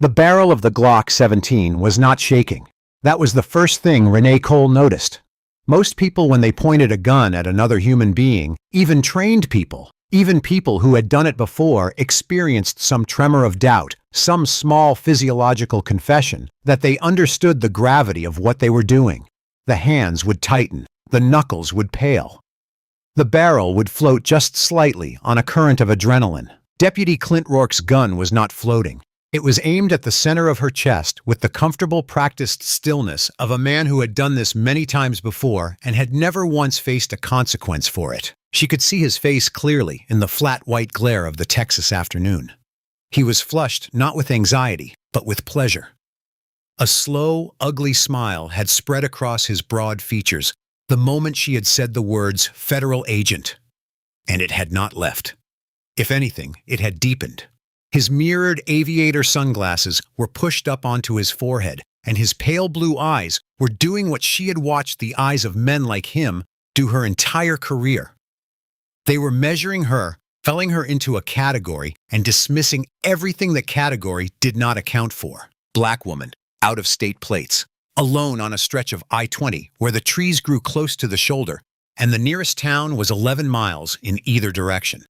The barrel of the Glock 17 was not shaking. That was the first thing Renée Cole noticed. Most people, when they pointed a gun at another human being, even trained people, even people who had done it before, experienced some tremor of doubt, some small physiological confession that they understood the gravity of what they were doing. The hands would tighten, the knuckles would pale. The barrel would float just slightly on a current of adrenaline. Deputy Clint Rourke's gun was not floating. It was aimed at the center of her chest with the comfortable, practiced stillness of a man who had done this many times before and had never once faced a consequence for it. She could see his face clearly in the flat white glare of the Texas afternoon. He was flushed not with anxiety, but with pleasure. A slow, ugly smile had spread across his broad features the moment she had said the words "federal agent," and it had not left. If anything, it had deepened. His mirrored aviator sunglasses were pushed up onto his forehead, and his pale blue eyes were doing what she had watched the eyes of men like him do her entire career. They were measuring her, filling her into a category, and dismissing everything the category did not account for. Black woman, out-of-state plates, alone on a stretch of I-20 where the trees grew close to the shoulder, and the nearest town was 11 miles in either direction.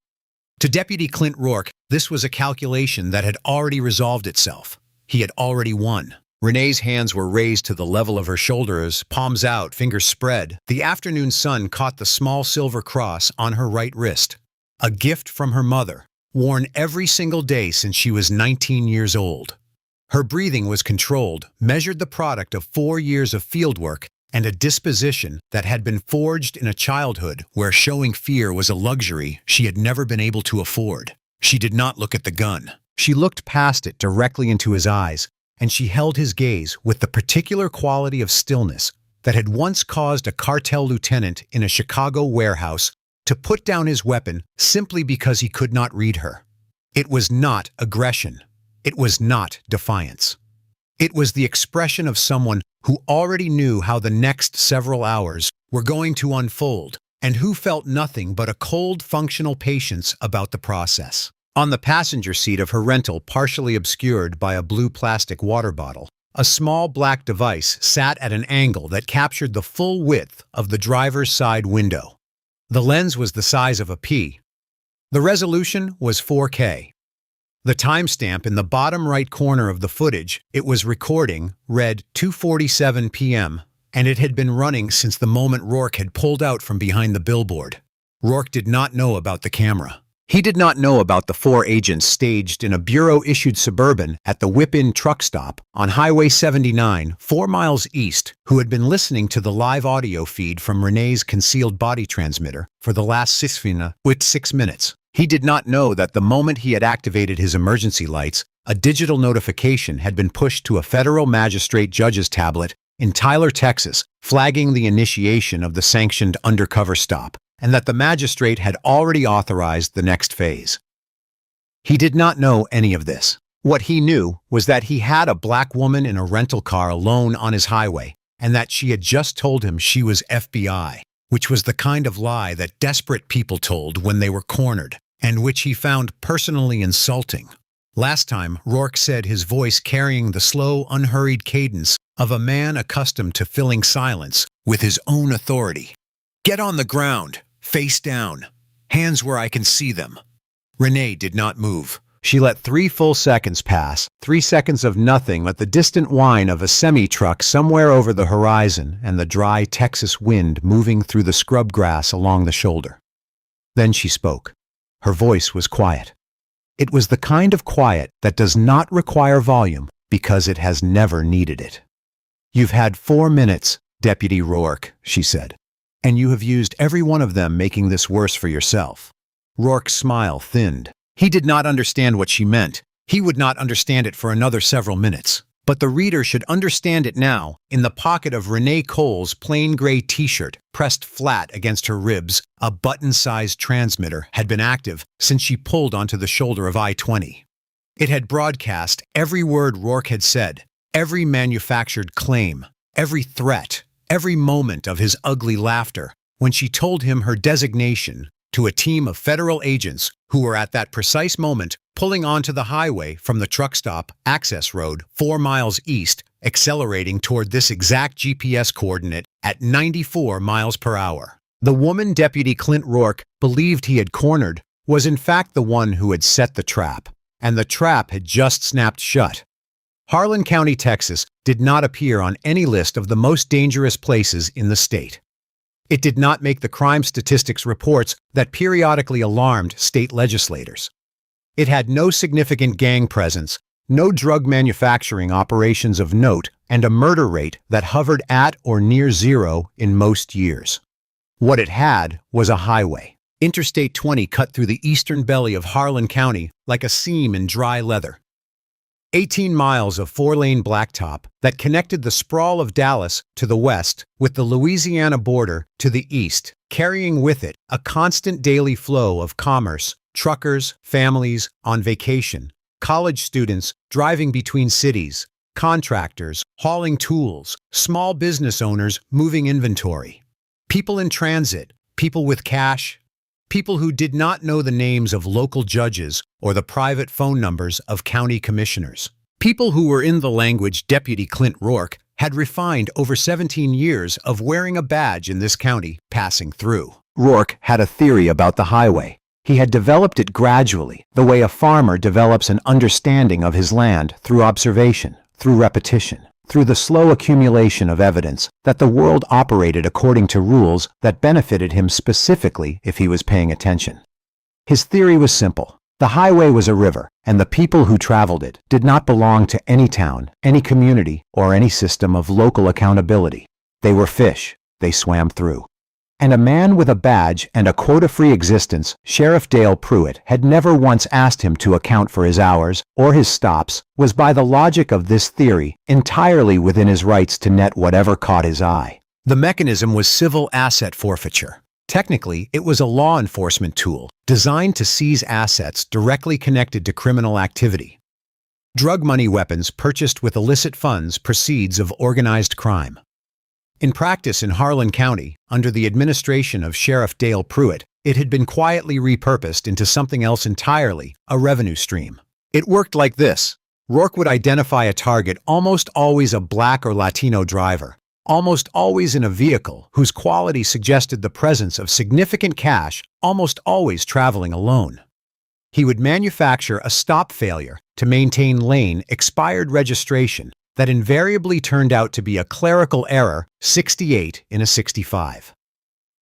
To Deputy Clint Rourke, this was a calculation that had already resolved itself. He had already won. Renée's hands were raised to the level of her shoulders, palms out, fingers spread. The afternoon sun caught the small silver cross on her right wrist, a gift from her mother, worn every single day since she was 19 years old. Her breathing was controlled, measured the product of 4 years of fieldwork and a disposition that had been forged in a childhood where showing fear was a luxury she had never been able to afford. She did not look at the gun. She looked past it directly into his eyes, and she held his gaze with the particular quality of stillness that had once caused a cartel lieutenant in a Chicago warehouse to put down his weapon simply because he could not read her. It was not aggression. It was not defiance. It was the expression of someone who already knew how the next several hours were going to unfold and who felt nothing but a cold, functional patience about the process. On the passenger seat of her rental, partially obscured by a blue plastic water bottle, a small black device sat at an angle that captured the full width of the driver's side window. The lens was the size of a pea. The resolution was 4K. The timestamp in the bottom right corner of the footage it was recording read 2:47 p.m., and it had been running since the moment Rourke had pulled out from behind the billboard. Rourke did not know about the camera. He did not know about the 4 agents staged in a bureau-issued Suburban at the Whip-In truck stop on Highway 79, 4 miles east, who had been listening to the live audio feed from Renée's concealed body transmitter for the last 6 minutes. He did not know that the moment he had activated his emergency lights, a digital notification had been pushed to a federal magistrate judge's tablet in Tyler, Texas, flagging the initiation of the sanctioned undercover stop, and that the magistrate had already authorized the next phase. He did not know any of this. What he knew was that he had a black woman in a rental car alone on his highway, and that she had just told him she was FBI, which was the kind of lie that desperate people told when they were cornered, and which he found personally insulting. Last time, Rourke said, his voice carrying the slow, unhurried cadence of a man accustomed to filling silence with his own authority. "Get on the ground, face down, hands where I can see them." Renée did not move. She let 3 full seconds pass, 3 seconds of nothing but the distant whine of a semi-truck somewhere over the horizon and the dry Texas wind moving through the scrub grass along the shoulder. Then she spoke. Her voice was quiet. It was the kind of quiet that does not require volume because it has never needed it. "You've had 4 minutes, Deputy Rourke," she said, "and you have used every one of them, making this worse for yourself." Rourke's smile thinned. He did not understand what she meant. He would not understand it for another several minutes. But the reader should understand it now. In the pocket of Renée Cole's plain gray t-shirt, pressed flat against her ribs, a button-sized transmitter had been active since she pulled onto the shoulder of I-20. It had broadcast every word Rourke had said, every manufactured claim, every threat, every moment of his ugly laughter, when she told him her designation to a team of federal agents who were at that precise moment pulling onto the highway from the truck stop access road 4 miles east, accelerating toward this exact GPS coordinate at 94 miles per hour. The woman Deputy Clint Rourke believed he had cornered was in fact the one who had set the trap, and the trap had just snapped shut. Harlan County, Texas, did not appear on any list of the most dangerous places in the state. It did not make the crime statistics reports that periodically alarmed state legislators. It had no significant gang presence, no drug manufacturing operations of note, and a murder rate that hovered at or near zero in most years. What it had was a highway. Interstate 20 cut through the eastern belly of Harlan County like a seam in dry leather. 18 miles of 4-lane blacktop that connected the sprawl of Dallas to the west with the Louisiana border to the east, carrying with it a constant daily flow of commerce, truckers, families on vacation, college students driving between cities, contractors hauling tools, small business owners moving inventory, people in transit, people with cash, people who did not know the names of local judges or the private phone numbers of county commissioners. People who were in the language Deputy Clint Rourke had refined over 17 years of wearing a badge in this county passing through. Rourke had a theory about the highway. He had developed it gradually, the way a farmer develops an understanding of his land through observation, through repetition, through the slow accumulation of evidence that the world operated according to rules that benefited him specifically if he was paying attention. His theory was simple. The highway was a river, and the people who traveled it did not belong to any town, any community, or any system of local accountability. They were fish. They swam through. And a man with a badge and a quota-free existence, Sheriff Dale Pruitt, had never once asked him to account for his hours or his stops, was by the logic of this theory entirely within his rights to net whatever caught his eye. The mechanism was civil asset forfeiture. Technically, it was a law enforcement tool designed to seize assets directly connected to criminal activity. Drug money weapons purchased with illicit funds proceeds of organized crime. In practice in Harlan County, under the administration of Sheriff Dale Pruitt, it had been quietly repurposed into something else entirely, a revenue stream. It worked like this. Rourke would identify a target, almost always a black or Latino driver, almost always in a vehicle whose quality suggested the presence of significant cash, almost always traveling alone. He would manufacture a stop failure to maintain lane expired registration that invariably turned out to be a clerical error, 68 in a 65.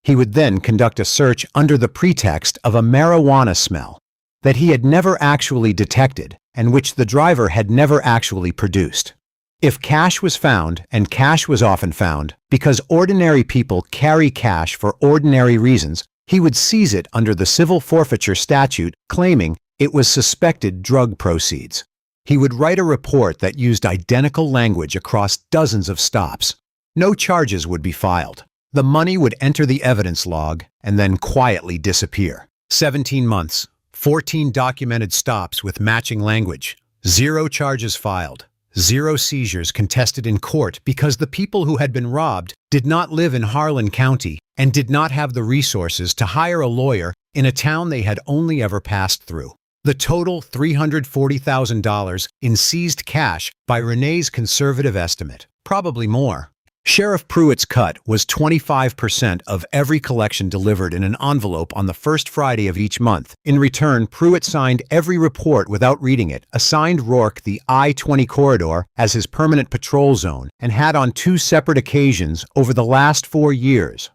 He would then conduct a search under the pretext of a marijuana smell that he had never actually detected and which the driver had never actually produced. If cash was found, and cash was often found, because ordinary people carry cash for ordinary reasons, he would seize it under the civil forfeiture statute, claiming it was suspected drug proceeds. He would write a report that used identical language across dozens of stops. No charges would be filed. The money would enter the evidence log and then quietly disappear. 17 months, 14 documented stops with matching language, 0 charges filed, 0 seizures contested in court because the people who had been robbed did not live in Harlan County and did not have the resources to hire a lawyer in a town they had only ever passed through. The total $340,000 in seized cash by Renée's conservative estimate, probably more. Sheriff Pruitt's cut was 25% of every collection delivered in an envelope on the first Friday of each month. In return, Pruitt signed every report without reading it, assigned Rourke the I-20 corridor as his permanent patrol zone, and had on 2 separate occasions over the last 4 years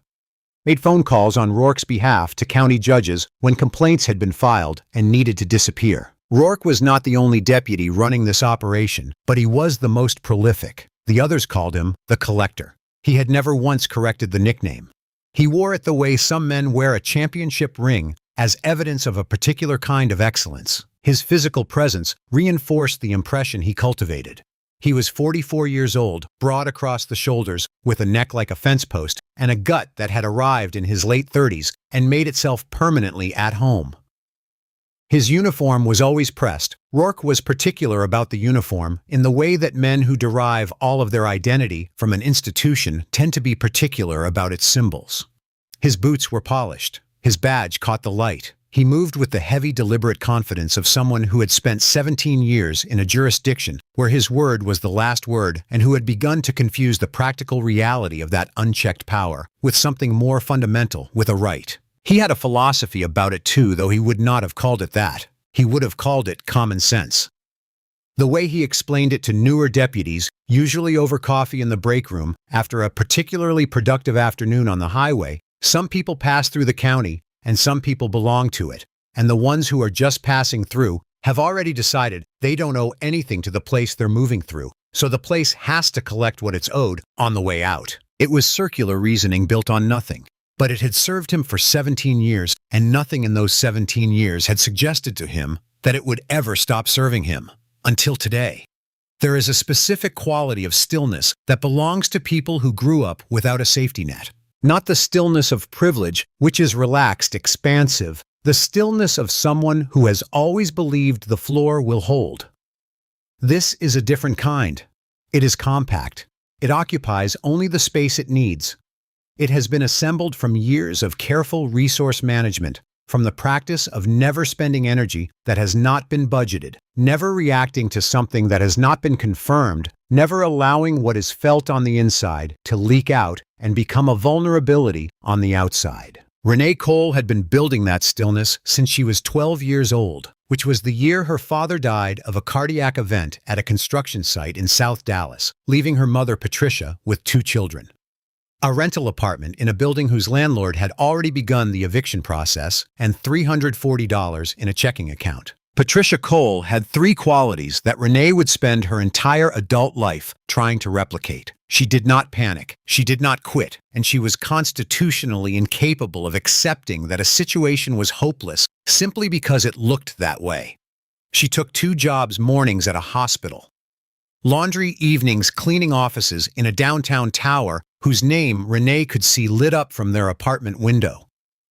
made phone calls on Rourke's behalf to county judges when complaints had been filed and needed to disappear. Rourke was not the only deputy running this operation, but he was the most prolific. The others called him the Collector. He had never once corrected the nickname. He wore it the way some men wear a championship ring as evidence of a particular kind of excellence. His physical presence reinforced the impression he cultivated. He was 44 years old, broad across the shoulders, with a neck like a fence post, and a gut that had arrived in his late 30s and made itself permanently at home. His uniform was always pressed. Rourke was particular about the uniform in the way that men who derive all of their identity from an institution tend to be particular about its symbols. His boots were polished. His badge caught the light. He moved with the heavy, deliberate confidence of someone who had spent 17 years in a jurisdiction where his word was the last word and who had begun to confuse the practical reality of that unchecked power with something more fundamental, with a right. He had a philosophy about it too, though he would not have called it that. He would have called it common sense. The way he explained it to newer deputies, usually over coffee in the break room, after a particularly productive afternoon on the highway, some people pass through the county and some people belong to it, and the ones who are just passing through have already decided they don't owe anything to the place they're moving through, so the place has to collect what it's owed on the way out. It was circular reasoning built on nothing, but it had served him for 17 years, and nothing in those 17 years had suggested to him that it would ever stop serving him, until today. There is a specific quality of stillness that belongs to people who grew up without a safety net. Not the stillness of privilege, which is relaxed, expansive, the stillness of someone who has always believed the floor will hold. This is a different kind. It is compact. It occupies only the space it needs. It has been assembled from years of careful resource management, from the practice of never spending energy that has not been budgeted, never reacting to something that has not been confirmed, never allowing what is felt on the inside to leak out and become a vulnerability on the outside. Renée Cole had been building that stillness since she was 12 years old, which was the year her father died of a cardiac event at a construction site in South Dallas, leaving her mother, Patricia, with 2 children. A rental apartment in a building whose landlord had already begun the eviction process, and $340 in a checking account. Patricia Cole had 3 qualities that Renée would spend her entire adult life trying to replicate. She did not panic, she did not quit, and she was constitutionally incapable of accepting that a situation was hopeless simply because it looked that way. She took 2 jobs mornings at a hospital, laundry evenings cleaning offices in a downtown tower whose name Renée could see lit up from their apartment window.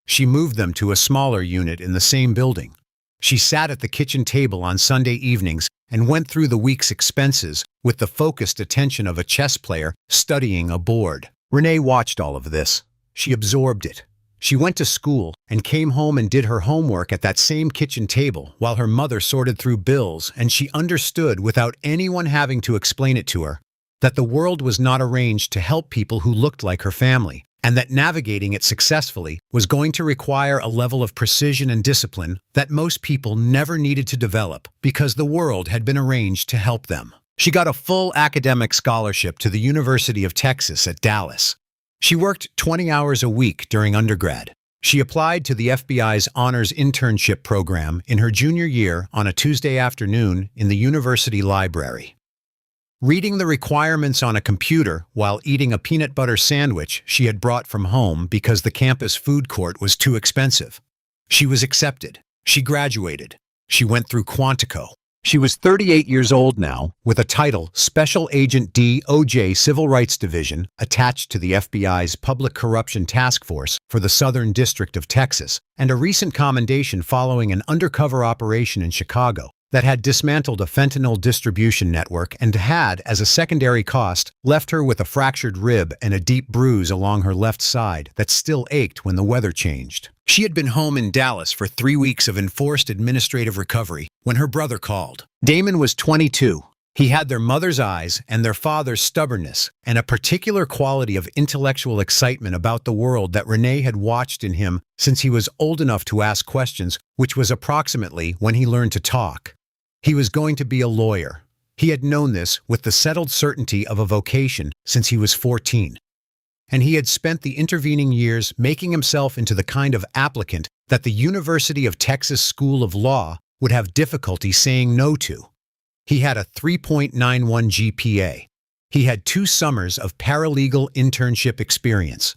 She moved them to a smaller unit in the same building. She sat at the kitchen table on Sunday evenings and went through the week's expenses with the focused attention of a chess player studying a board. Renée watched all of this. She absorbed it. She went to school and came home and did her homework at that same kitchen table while her mother sorted through bills, and she understood, without anyone having to explain it to her, that the world was not arranged to help people who looked like her family, and that navigating it successfully was going to require a level of precision and discipline that most people never needed to develop because the world had been arranged to help them. She got a full academic scholarship to the University of Texas at Dallas. She worked 20 hours a week during undergrad. She applied to the FBI's honors internship program in her junior year on a Tuesday afternoon in the university library. Reading the requirements on a computer while eating a peanut butter sandwich she had brought from home because the campus food court was too expensive. She was accepted. She graduated. She went through Quantico. She was 38 years old now, with a title Special Agent DOJ Civil Rights Division attached to the FBI's Public Corruption Task Force for the Southern District of Texas, and a recent commendation following an undercover operation in Chicago that had dismantled a fentanyl distribution network and had, as a secondary cost, left her with a fractured rib and a deep bruise along her left side that still ached when the weather changed. She had been home in Dallas for 3 weeks of enforced administrative recovery when her brother called. Damon was 22. He had their mother's eyes and their father's stubbornness, and a particular quality of intellectual excitement about the world that Renée had watched in him since he was old enough to ask questions, which was approximately when he learned to talk. He was going to be a lawyer. He had known this with the settled certainty of a vocation since he was 14. And he had spent the intervening years making himself into the kind of applicant that the University of Texas School of Law would have difficulty saying no to. He had a 3.91 GPA. He had 2 summers of paralegal internship experience.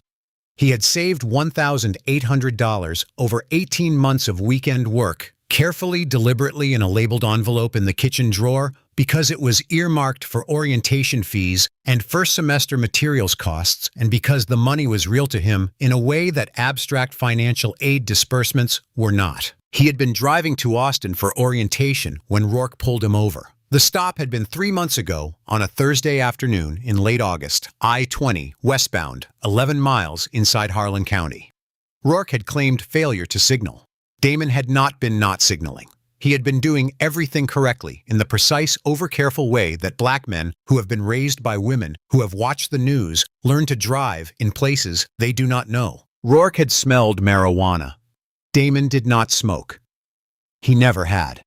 He had saved $1,800 over 18 months of weekend work, carefully, deliberately in a labeled envelope in the kitchen drawer, because it was earmarked for orientation fees and first semester materials costs, and because the money was real to him in a way that abstract financial aid disbursements were not. He had been driving to Austin for orientation when Rourke pulled him over. The stop had been 3 months ago on a Thursday afternoon in late August, I-20, westbound, 11 miles inside Harlan County. Rourke had claimed failure to signal. Damon had not been not signaling. He had been doing everything correctly in the precise, overcareful way that black men who have been raised by women who have watched the news learn to drive in places they do not know. Rourke had smelled marijuana. Damon did not smoke. He never had.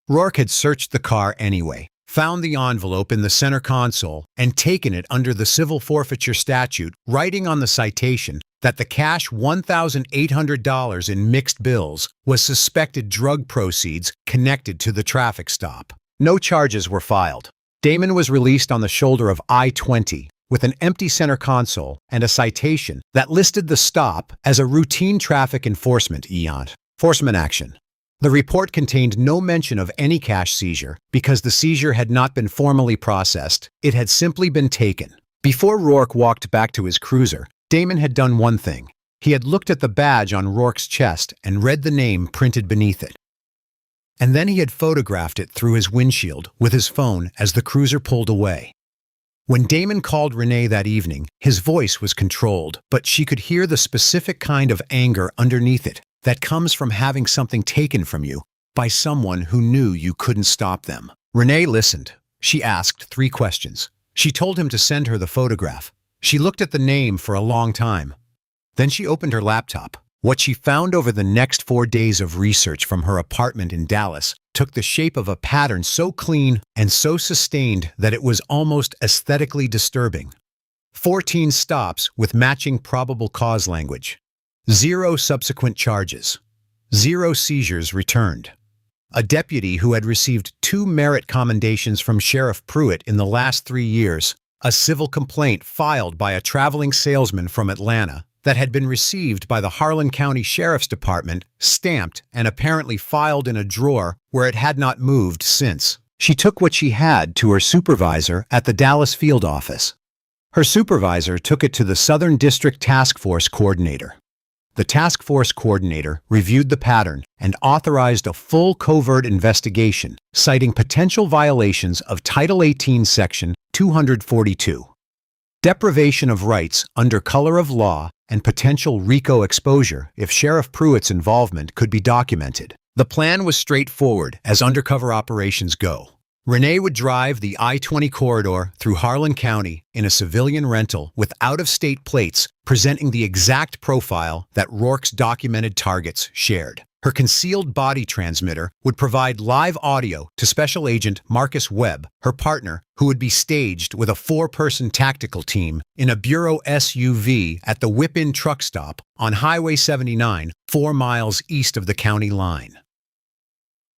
Rourke had searched the car anyway, found the envelope in the center console, and taken it under the civil forfeiture statute, writing on the citation that the cash $1,800 in mixed bills was suspected drug proceeds connected to the traffic stop. No charges were filed. Damon was released on the shoulder of I-20 with an empty center console and a citation that listed the stop as a routine traffic enforcement action. The report contained no mention of any cash seizure because the seizure had not been formally processed. It had simply been taken. Before Rourke walked back to his cruiser, Damon had done one thing. He had looked at the badge on Rourke's chest and read the name printed beneath it. And then he had photographed it through his windshield with his phone as the cruiser pulled away. When Damon called Renée that evening, his voice was controlled, but she could hear the specific kind of anger underneath it that comes from having something taken from you by someone who knew you couldn't stop them. Renée listened. She asked 3 questions. She told him to send her the photograph. She looked at the name for a long time. Then she opened her laptop. What she found over the next 4 days of research from her apartment in Dallas took the shape of a pattern so clean and so sustained that it was almost aesthetically disturbing. 14 stops with matching probable cause language. 0 subsequent charges. 0 seizures returned. A deputy who had received 2 merit commendations from Sheriff Pruitt in the last 3 years. A civil complaint filed by a traveling salesman from Atlanta that had been received by the Harlan County Sheriff's Department, stamped and apparently filed in a drawer where it had not moved since. She took what she had to her supervisor at the Dallas field office. Her supervisor took it to the Southern District Task Force Coordinator. The task force coordinator reviewed the pattern and authorized a full covert investigation, citing potential violations of Title 18, Section 242. Deprivation of rights under color of law and potential RICO exposure if Sheriff Pruitt's involvement could be documented. The plan was straightforward as undercover operations go. Renée would drive the I-20 corridor through Harlan County in a civilian rental with out-of-state plates presenting the exact profile that Rourke's documented targets shared. Her concealed body transmitter would provide live audio to Special Agent Marcus Webb, her partner, who would be staged with a 4-person tactical team in a Bureau SUV at the Whip-In truck stop on Highway 79, 4 miles east of the county line.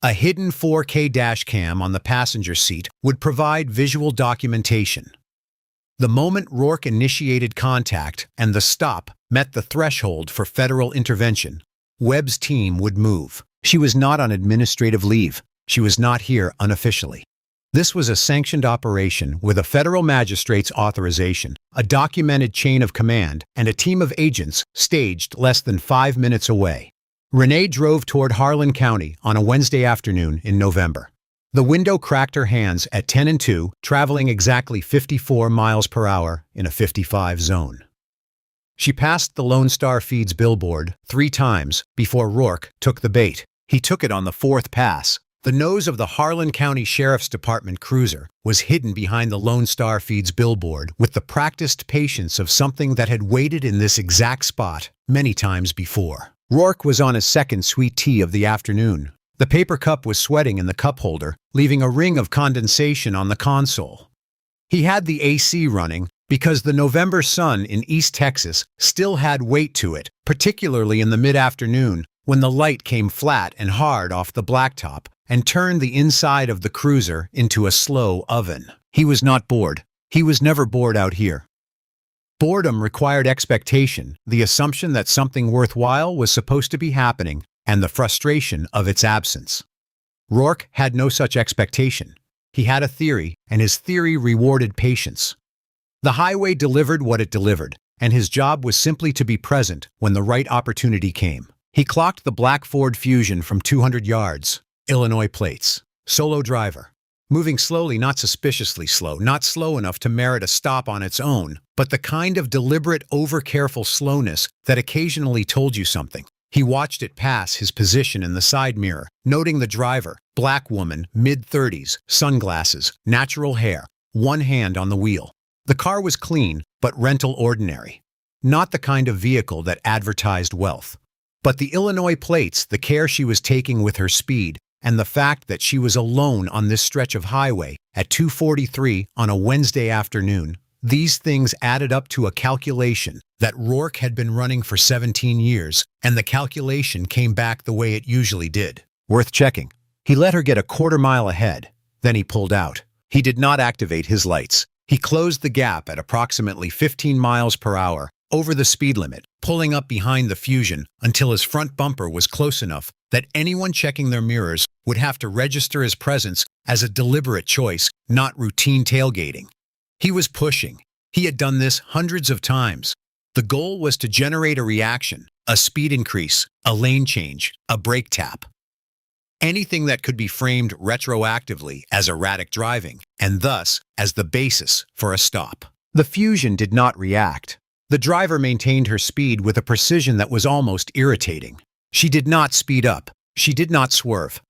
A hidden 4K dashcam on the passenger seat would provide visual documentation. The moment Rourke initiated contact and the stop met the threshold for federal intervention, Webb's team would move. She was not on administrative leave. She was not here unofficially. This was a sanctioned operation with a federal magistrate's authorization, a documented chain of command, and a team of agents staged less than 5 minutes away. Renée drove toward Harlan County on a Wednesday afternoon in November. The window cracked her hands at 10 and 2, traveling exactly 54 miles per hour in a 55 zone. She passed the Lone Star Feeds billboard 3 times before Rourke took the bait. He took it on the 4th pass. The nose of the Harlan County Sheriff's Department cruiser was hidden behind the Lone Star Feeds billboard with the practiced patience of something that had waited in this exact spot many times before. Rourke was on his second sweet tea of the afternoon. The paper cup was sweating in the cup holder, leaving a ring of condensation on the console. He had the AC running because the November sun in East Texas still had weight to it, particularly in the mid-afternoon when the light came flat and hard off the blacktop and turned the inside of the cruiser into a slow oven. He was not bored. He was never bored out here. Boredom required expectation, the assumption that something worthwhile was supposed to be happening, and the frustration of its absence. Rourke had no such expectation. He had a theory, and his theory rewarded patience. The highway delivered what it delivered, and his job was simply to be present when the right opportunity came. He clocked the black Ford Fusion from 200 yards, Illinois plates, solo driver. moving slowly, not suspiciously slow, not slow enough to merit a stop on its own, but the kind of deliberate, over-careful slowness that occasionally told you something. He watched it pass his position in the side mirror, noting the driver, black woman, mid-30s, sunglasses, natural hair, one hand on the wheel. The car was clean, but rental ordinary. Not the kind of vehicle that advertised wealth. But the Illinois plates, the care she was taking with her speed, and the fact that she was alone on this stretch of highway at 2:43 on a Wednesday afternoon, these things added up to a calculation that Rourke had been running for 17 years, and the calculation came back the way it usually did. Worth checking. He let her get a quarter-mile ahead. Then he pulled out. He did not activate his lights. He closed the gap at approximately 15 miles per hour, over the speed limit, pulling up behind the Fusion until his front bumper was close enough that anyone checking their mirrors would have to register his presence as a deliberate choice, not routine tailgating. He was pushing. He had done this hundreds of times. The goal was to generate a reaction, a speed increase, a lane change, a brake tap. Anything that could be framed retroactively as erratic driving, and thus as the basis for a stop. The Fusion did not react. The driver maintained her speed with a precision that was almost irritating. She did not speed up. She did not swerve.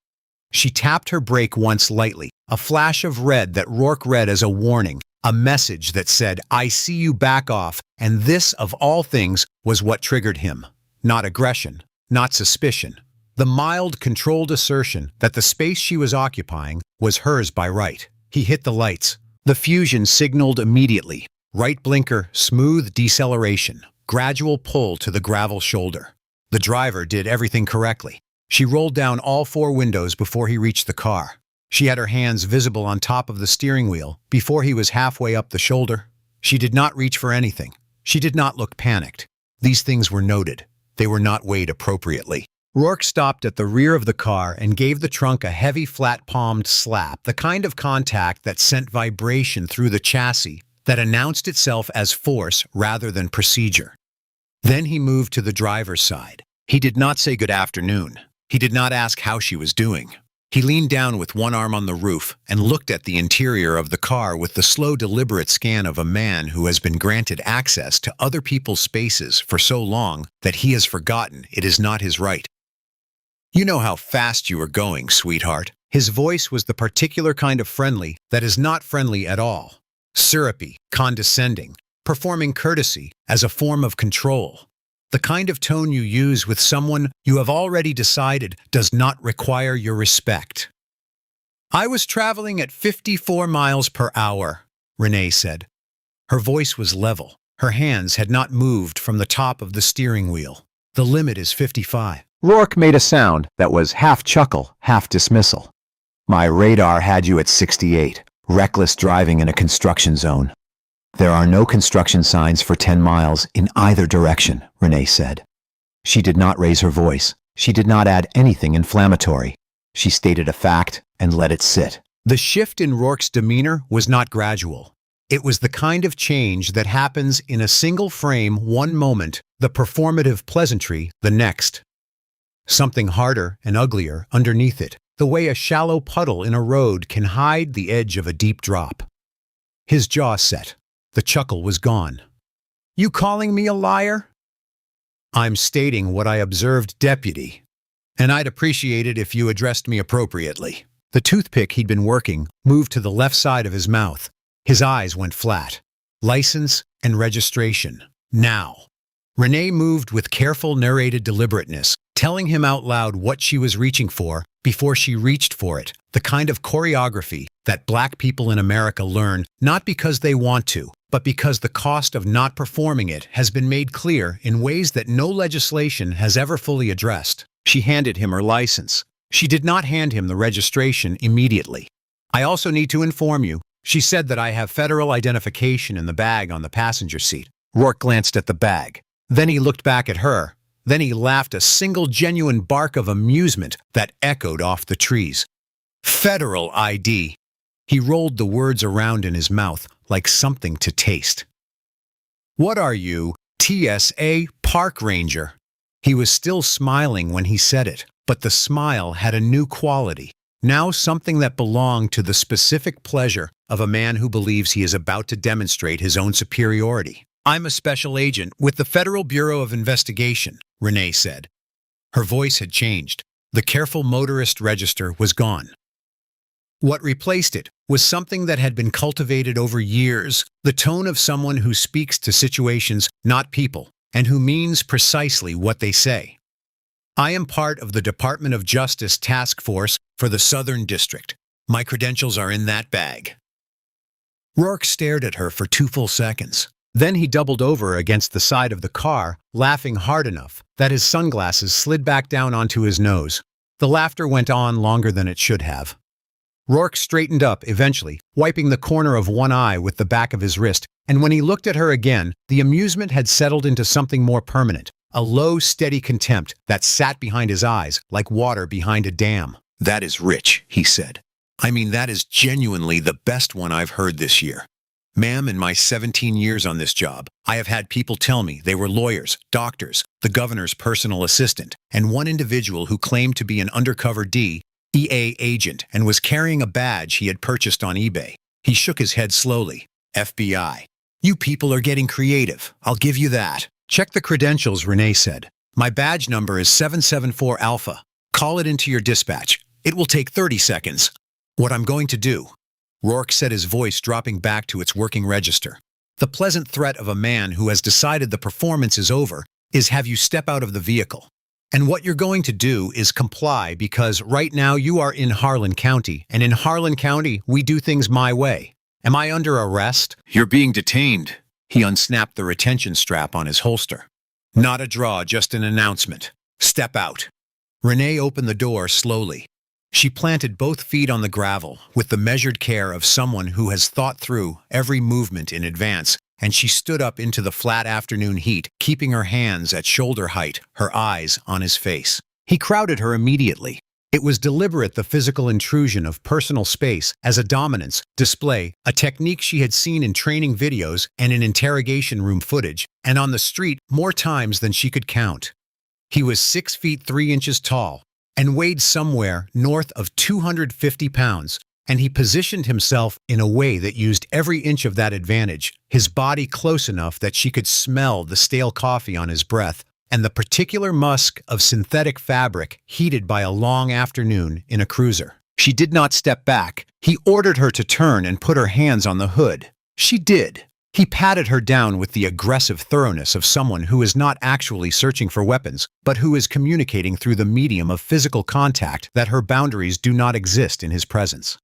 She tapped her brake once lightly, a flash of red that Rourke read as a warning, a message that said, "I see you, back off," and this, of all things, was what triggered him. Not aggression, not suspicion. The mild, controlled assertion that the space she was occupying was hers by right. He hit the lights. The Fusion signaled immediately. Right blinker, smooth deceleration, gradual pull to the gravel shoulder. The driver did everything correctly. She rolled down all four windows before he reached the car. She had her hands visible on top of the steering wheel before he was halfway up the shoulder. She did not reach for anything. She did not look panicked. These things were noted. They were not weighed appropriately. Rourke stopped at the rear of the car and gave the trunk a heavy, flat-palmed slap, the kind of contact that sent vibration through the chassis, that announced itself as force rather than procedure. Then he moved to the driver's side. He did not say good afternoon. He did not ask how she was doing. He leaned down with one arm on the roof and looked at the interior of the car with the slow, deliberate scan of a man who has been granted access to other people's spaces for so long that he has forgotten it is not his right. "You know how fast you are going, sweetheart." His voice was the particular kind of friendly that is not friendly at all. Syrupy, condescending, performing courtesy as a form of control. The kind of tone you use with someone you have already decided does not require your respect. "I was traveling at 54 miles per hour, Renée said. Her voice was level. Her hands had not moved from the top of the steering wheel. "The limit is 55. Rourke made a sound that was half chuckle, half dismissal. "My radar had you at 68. Reckless driving in a construction zone." "There are no construction signs for 10 miles in either direction," Renée said. She did not raise her voice. She did not add anything inflammatory. She stated a fact and let it sit. The shift in Rourke's demeanor was not gradual. It was the kind of change that happens in a single frame one moment, the performative pleasantry the next. Something harder and uglier underneath it, the way a shallow puddle in a road can hide the edge of a deep drop. His jaw set. The chuckle was gone. "You calling me a liar?" "I'm stating what I observed, Deputy. And I'd appreciate it if you addressed me appropriately." The toothpick he'd been working moved to the left side of his mouth. His eyes went flat. License and registration. Now. Renée moved with careful, narrated deliberateness, telling him out loud what she was reaching for before she reached for it, the kind of choreography that black people in America learn not because they want to, but because the cost of not performing it has been made clear in ways that no legislation has ever fully addressed. She handed him her license. She did not hand him the registration immediately. "I also need to inform you," she said, "that I have federal identification in the bag on the passenger seat." Rourke glanced at the bag. Then he looked back at her. Then he laughed a single genuine bark of amusement that echoed off the trees. "Federal ID." He rolled the words around in his mouth like something to taste. "What are you, TSA Park Ranger?" He was still smiling when he said it, but the smile had a new quality. Now something that belonged to the specific pleasure of a man who believes he is about to demonstrate his own superiority. "I'm a special agent with the Federal Bureau of Investigation," Renée said. Her voice had changed. The careful motorist register was gone. What replaced it was something that had been cultivated over years, the tone of someone who speaks to situations, not people, and who means precisely what they say. "I am part of the Department of Justice Task Force for the Southern District. My credentials are in that bag." Rourke stared at her for 2 full seconds. Then he doubled over against the side of the car, laughing hard enough that his sunglasses slid back down onto his nose. The laughter went on longer than it should have. Rourke straightened up eventually, wiping the corner of one eye with the back of his wrist, and when he looked at her again, the amusement had settled into something more permanent, a low, steady contempt that sat behind his eyes like water behind a dam. "That is rich," he said. "I mean, that is genuinely the best one I've heard this year. Ma'am, in my 17 years on this job, I have had people tell me they were lawyers, doctors, the governor's personal assistant, and one individual who claimed to be an undercover DEA agent and was carrying a badge he had purchased on eBay." He shook his head slowly. "FBI. You people are getting creative, I'll give you that." "Check the credentials," Renée said. "My badge number is 774 Alpha. Call it into your dispatch. It will take 30 seconds. What I'm going to do." Rourke said, his voice dropping back to its working register. "The pleasant threat of a man who has decided the performance is over is have you step out of the vehicle. And what you're going to do is comply because right now you are in Harlan County, and in Harlan County we do things my way. Am I under arrest?" "You're being detained." He unsnapped the retention strap on his holster. "Not a draw, just an announcement. Step out." Renée opened the door slowly. She planted both feet on the gravel with the measured care of someone who has thought through every movement in advance, and she stood up into the flat afternoon heat, keeping her hands at shoulder height, her eyes on his face. He crowded her immediately. It was deliberate, the physical intrusion of personal space as a dominance display, a technique she had seen in training videos and in interrogation room footage, and on the street more times than she could count. He was 6 feet 3 inches tall, and weighed somewhere north of 250 pounds, and he positioned himself in a way that used every inch of that advantage, his body close enough that she could smell the stale coffee on his breath and the particular musk of synthetic fabric heated by a long afternoon in a cruiser. She did not step back. He ordered her to turn and put her hands on the hood. She did. He patted her down with the aggressive thoroughness of someone who is not actually searching for weapons, but who is communicating through the medium of physical contact that her boundaries do not exist in his presence.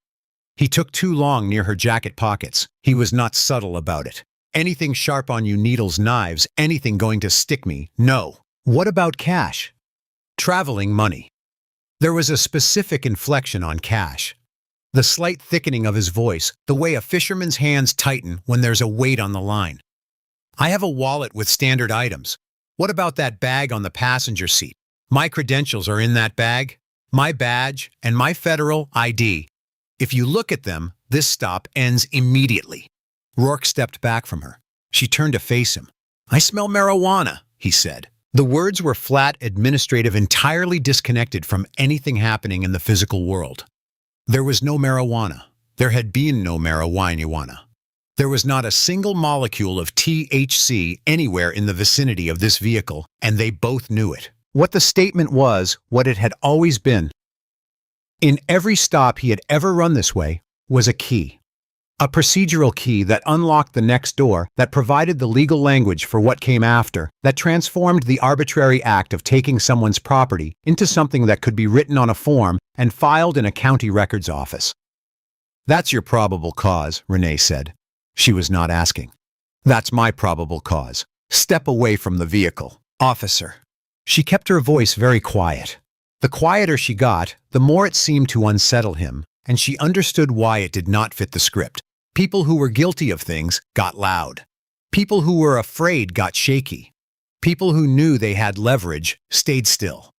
He took too long near her jacket pockets. He was not subtle about it. "Anything sharp on you, needles, knives, anything going to stick me? No." "What about cash?" "Traveling money." There was a specific inflection on cash. The slight thickening of his voice, the way a fisherman's hands tighten when there's a weight on the line. "I have a wallet with standard items. What about that bag on the passenger seat? My credentials are in that bag. My badge and my federal ID. If you look at them, this stop ends immediately." Rourke stepped back from her. She turned to face him. "I smell marijuana," he said. The words were flat, administrative, entirely disconnected from anything happening in the physical world. There was no marijuana. There had been no marijuana. There was not a single molecule of THC anywhere in the vicinity of this vehicle, and they both knew it. What the statement was, what it had always been. In every stop he had ever run this way was a key. A procedural key that unlocked the next door, that provided the legal language for what came after, that transformed the arbitrary act of taking someone's property into something that could be written on a form and filed in a county records office. "That's your probable cause," Renée said. She was not asking. "That's my probable cause. Step away from the vehicle, officer." She kept her voice very quiet. The quieter she got, the more it seemed to unsettle him, and she understood why it did not fit the script. People who were guilty of things got loud. People who were afraid got shaky. People who knew they had leverage stayed still.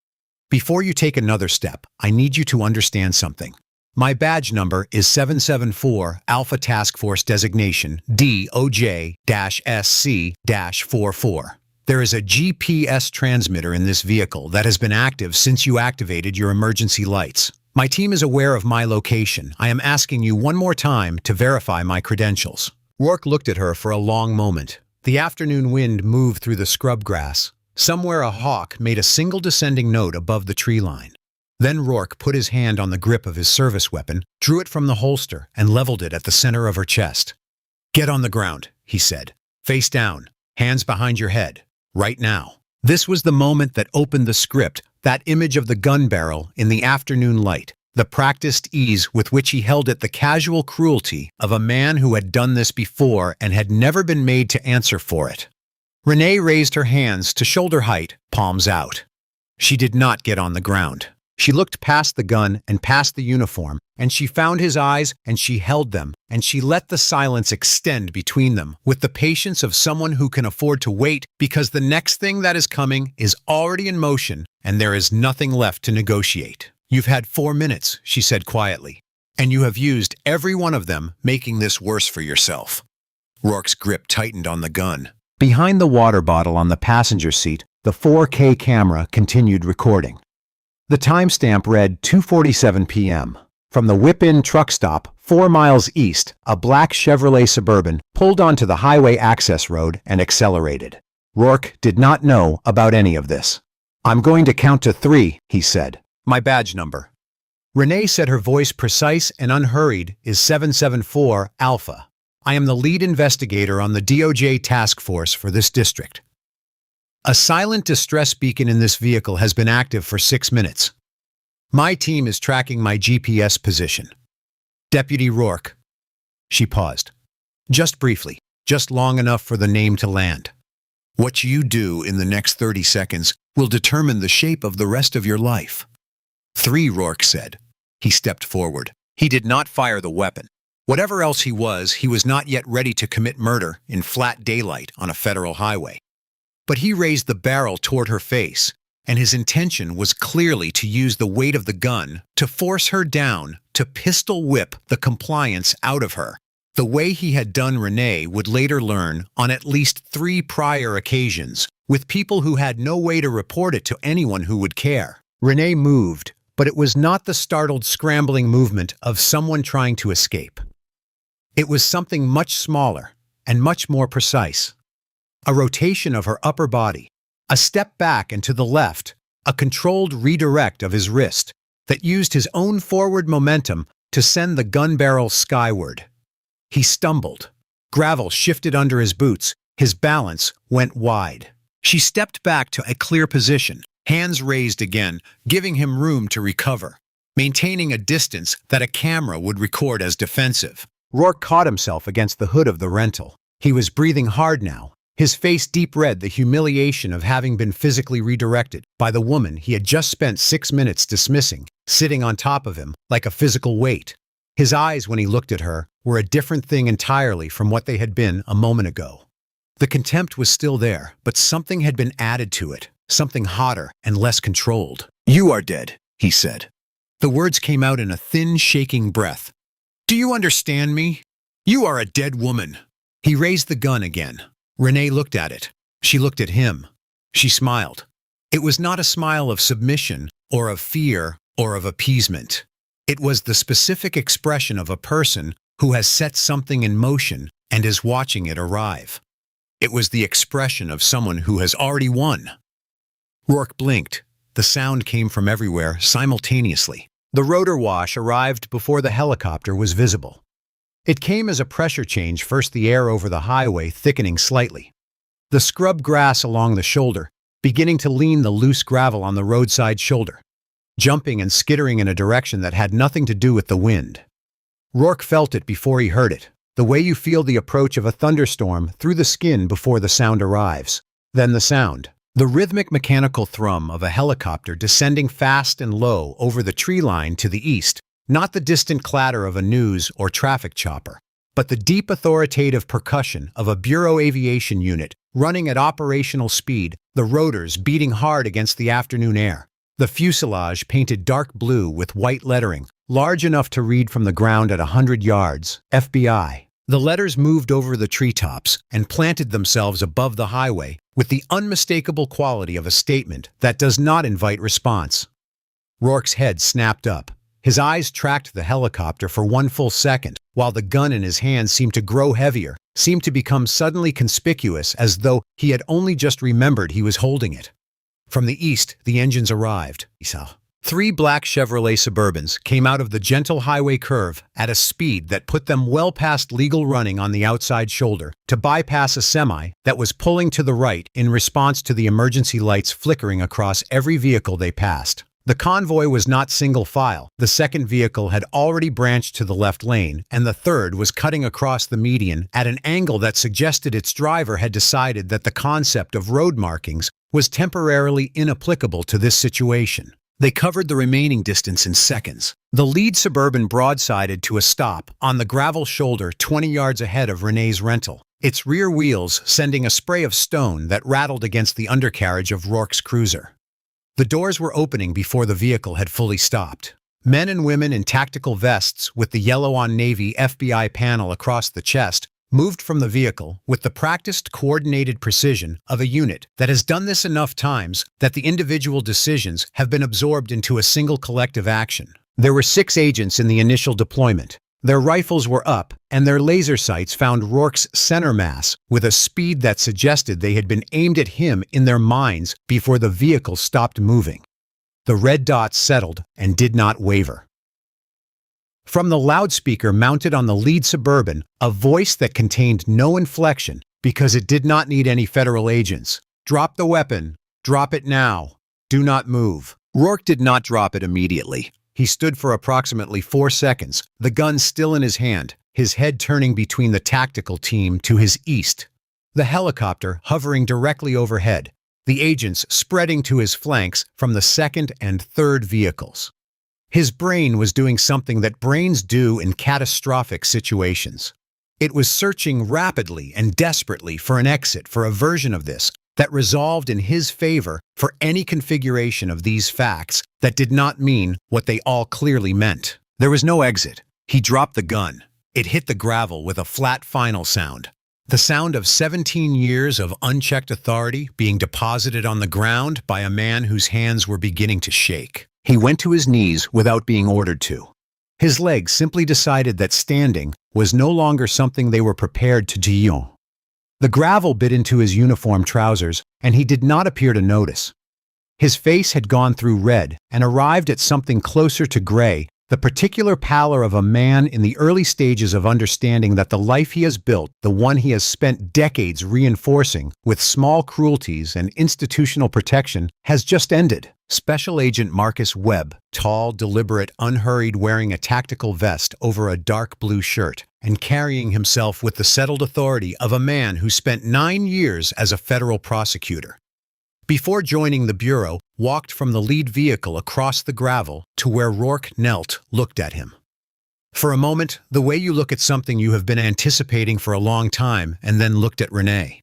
"Before you take another step, I need you to understand something. My badge number is 774 Alpha Task Force Designation DOJ-SC-44. There is a GPS transmitter in this vehicle that has been active since you activated your emergency lights. My team is aware of my location. I am asking you one more time to verify my credentials." Rourke looked at her for a long moment. The afternoon wind moved through the scrub grass. Somewhere a hawk made a single descending note above the tree line. Then Rourke put his hand on the grip of his service weapon, drew it from the holster, and leveled it at the center of her chest. "Get on the ground," he said. "Face down, hands behind your head, right now." This was the moment that opened the script, that image of the gun barrel in the afternoon light, the practiced ease with which he held it, the casual cruelty of a man who had done this before and had never been made to answer for it. Renée raised her hands to shoulder height, palms out. She did not get on the ground. She looked past the gun and past the uniform, and she found his eyes, and she held them, and she let the silence extend between them with the patience of someone who can afford to wait because the next thing that is coming is already in motion and there is nothing left to negotiate. "You've had 4 minutes," she said quietly, "and you have used every one of them, making this worse for yourself." Rourke's grip tightened on the gun. Behind the water bottle on the passenger seat, the 4K camera continued recording. The timestamp read 2:47 p.m. From the Whip-In truck stop, 4 miles east, a black Chevrolet Suburban pulled onto the highway access road and accelerated. Rourke did not know about any of this. "I'm going to count to 3, he said. "My badge number." Renée said, her voice precise and unhurried, "is 774 Alpha. I am the lead investigator on the DOJ task force for this district. A silent distress beacon in this vehicle has been active for 6 minutes. My team is tracking my GPS position. Deputy Rourke." She paused. Just briefly, just long enough for the name to land. "What you do in the next 30 seconds will determine the shape of the rest of your life." 3, Rourke said. He stepped forward. He did not fire the weapon. Whatever else he was not yet ready to commit murder in flat daylight on a federal highway. But he raised the barrel toward her face, and his intention was clearly to use the weight of the gun to force her down, to pistol whip the compliance out of her, the way he had done Renée would later learn on at least 3 prior occasions, with people who had no way to report it to anyone who would care. Renée moved, but it was not the startled, scrambling movement of someone trying to escape. It was something much smaller and much more precise. A rotation of her upper body, a step back and to the left, a controlled redirect of his wrist that used his own forward momentum to send the gun barrel skyward. He stumbled. Gravel shifted under his boots. His balance went wide. She stepped back to a clear position, hands raised again, giving him room to recover, maintaining a distance that a camera would record as defensive. Rourke caught himself against the hood of the rental. He was breathing hard now, his face deep red, the humiliation of having been physically redirected by the woman he had just spent 6 minutes dismissing, sitting on top of him like a physical weight. His eyes, when he looked at her, were a different thing entirely from what they had been a moment ago. The contempt was still there, but something had been added to it, something hotter and less controlled. "You are dead," he said. The words came out in a thin, shaking breath. "Do you understand me? You are a dead woman." He raised the gun again. Renée looked at it. She looked at him. She smiled. It was not a smile of submission or of fear or of appeasement. It was the specific expression of a person who has set something in motion and is watching it arrive. It was the expression of someone who has already won. Rourke blinked. The sound came from everywhere simultaneously. The rotor wash arrived before the helicopter was visible. It came as a pressure change, first the air over the highway thickening slightly. The scrub grass along the shoulder, beginning to lean the loose gravel on the roadside shoulder, jumping and skittering in a direction that had nothing to do with the wind. Rourke felt it before he heard it, the way you feel the approach of a thunderstorm through the skin before the sound arrives. Then the sound. The rhythmic mechanical thrum of a helicopter descending fast and low over the tree line to the east, not the distant clatter of a news or traffic chopper, but the deep authoritative percussion of a Bureau aviation unit running at operational speed, the rotors beating hard against the afternoon air, the fuselage painted dark blue with white lettering, large enough to read from the ground at 100 yards, FBI. The letters moved over the treetops and planted themselves above the highway with the unmistakable quality of a statement that does not invite response. Rourke's head snapped up. His eyes tracked the helicopter for one full second, while the gun in his hand seemed to grow heavier, seemed to become suddenly conspicuous as though he had only just remembered he was holding it. From the east, the engines arrived. He saw 3 black Chevrolet Suburbans came out of the gentle highway curve at a speed that put them well past legal running on the outside shoulder to bypass a semi that was pulling to the right in response to the emergency lights flickering across every vehicle they passed. The convoy was not single file. The second vehicle had already branched to the left lane, and the third was cutting across the median at an angle that suggested its driver had decided that the concept of road markings was temporarily inapplicable to this situation. They covered the remaining distance in seconds. The lead Suburban broadsided to a stop on the gravel shoulder 20 yards ahead of Renée's rental, its rear wheels sending a spray of stone that rattled against the undercarriage of Rourke's cruiser. The doors were opening before the vehicle had fully stopped. Men and women in tactical vests with the yellow-on-navy FBI panel across the chest moved from the vehicle with the practiced, coordinated precision of a unit that has done this enough times that the individual decisions have been absorbed into a single collective action. There were 6 agents in the initial deployment. Their rifles were up, and their laser sights found Rourke's center mass with a speed that suggested they had been aimed at him in their minds before the vehicle stopped moving. The red dots settled and did not waver. From the loudspeaker mounted on the lead Suburban, a voice that contained no inflection because it did not need any federal agents. "Drop the weapon. Drop it now. Do not move." Rourke did not drop it immediately. He stood for approximately 4 seconds, the gun still in his hand, his head turning between the tactical team to his east, the helicopter hovering directly overhead, the agents spreading to his flanks from the second and third vehicles. His brain was doing something that brains do in catastrophic situations. It was searching rapidly and desperately for an exit for a version of this that resolved in his favor for any configuration of these facts that did not mean what they all clearly meant. There was no exit. He dropped the gun. It hit the gravel with a flat final sound. The sound of 17 years of unchecked authority being deposited on the ground by a man whose hands were beginning to shake. He went to his knees without being ordered to. His legs simply decided that standing was no longer something they were prepared to do. The gravel bit into his uniform trousers, and he did not appear to notice. His face had gone through red and arrived at something closer to gray, the particular pallor of a man in the early stages of understanding that the life he has built, the one he has spent decades reinforcing with small cruelties and institutional protection, has just ended. Special Agent Marcus Webb, tall, deliberate, unhurried, wearing a tactical vest over a dark blue shirt, and carrying himself with the settled authority of a man who spent 9 years as a federal prosecutor. Before joining the Bureau, walked from the lead vehicle across the gravel to where Rourke knelt, looked at him. For a moment, the way you look at something you have been anticipating for a long time, and then looked at Renée.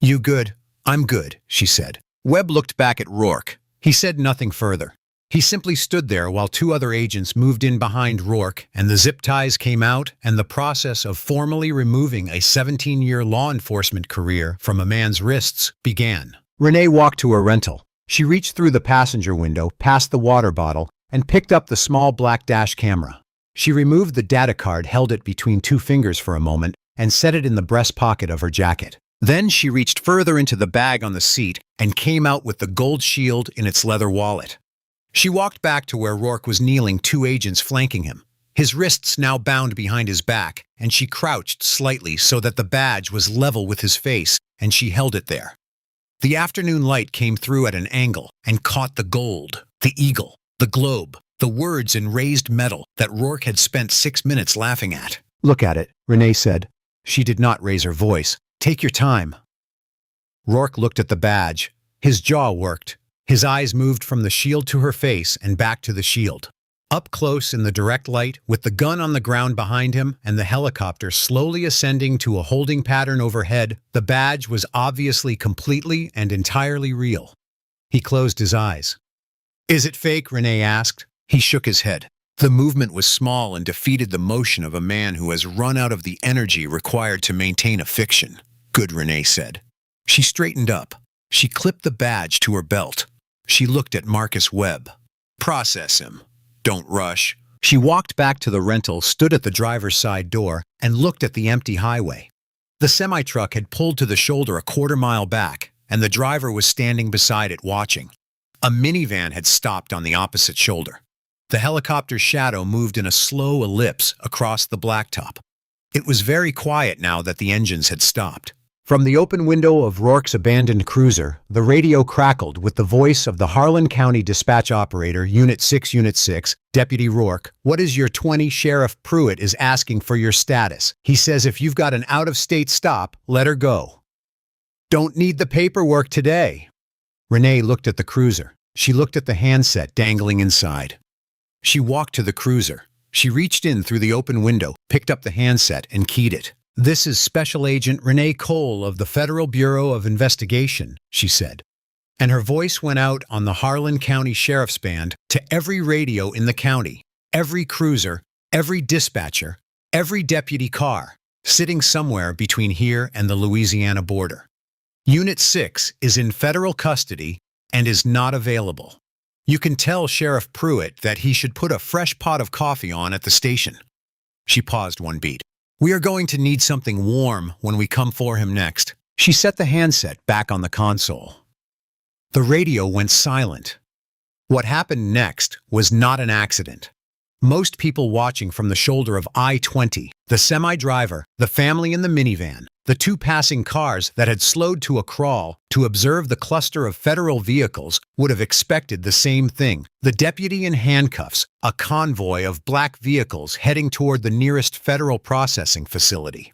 "You good? I'm good," she said. Webb looked back at Rourke. He said nothing further. He simply stood there while 2 other agents moved in behind Rourke, and the zip ties came out, and the process of formally removing a 17-year law enforcement career from a man's wrists began. Renée walked to her rental. She reached through the passenger window, past the water bottle, and picked up the small black dash camera. She removed the data card, held it between 2 fingers for a moment, and set it in the breast pocket of her jacket. Then she reached further into the bag on the seat and came out with the gold shield in its leather wallet. She walked back to where Rourke was kneeling, 2 agents flanking him, his wrists now bound behind his back, and she crouched slightly so that the badge was level with his face, and she held it there. The afternoon light came through at an angle and caught the gold, the eagle, the globe, the words in raised metal that Rourke had spent 6 minutes laughing at. "Look at it," Renée said. She did not raise her voice. "Take your time." Rourke looked at the badge. His jaw worked. His eyes moved from the shield to her face and back to the shield. Up close in the direct light, with the gun on the ground behind him and the helicopter slowly ascending to a holding pattern overhead, the badge was obviously completely and entirely real. He closed his eyes. "Is it fake?" Renée asked. He shook his head. The movement was small and defeated the motion of a man who has run out of the energy required to maintain a fiction. "Good," Renée said. She straightened up. She clipped the badge to her belt. She looked at Marcus Webb. "Process him." Don't rush. She walked back to the rental, stood at the driver's side door, and looked at the empty highway. The semi-truck had pulled to the shoulder a quarter-mile back, and the driver was standing beside it watching. A minivan had stopped on the opposite shoulder. The helicopter's shadow moved in a slow ellipse across the blacktop. It was very quiet now that the engines had stopped. From the open window of Rourke's abandoned cruiser, the radio crackled with the voice of the Harlan County Dispatch Operator, Unit 6, Deputy Rourke. "What is your 20? Sheriff Pruitt is asking for your status. He says if you've got an out-of-state stop, let her go." "Don't need the paperwork today." Renée looked at the cruiser. She looked at the handset dangling inside. She walked to the cruiser. She reached in through the open window, picked up the handset, and keyed it. "This is Special Agent Renée Cole of the Federal Bureau of Investigation," she said. And her voice went out on the Harlan County Sheriff's Band to every radio in the county, every cruiser, every dispatcher, every deputy car, sitting somewhere between here and the Louisiana border. Unit 6 is in federal custody and is not available. You can tell Sheriff Pruitt that he should put a fresh pot of coffee on at the station. She paused one beat. "We are going to need something warm when we come for him next." She set the handset back on the console. The radio went silent. What happened next was not an accident. Most people watching from the shoulder of I-20, the semi-driver, the family in the minivan, the two passing cars that had slowed to a crawl to observe the cluster of federal vehicles would have expected the same thing. The deputy in handcuffs, a convoy of black vehicles heading toward the nearest federal processing facility.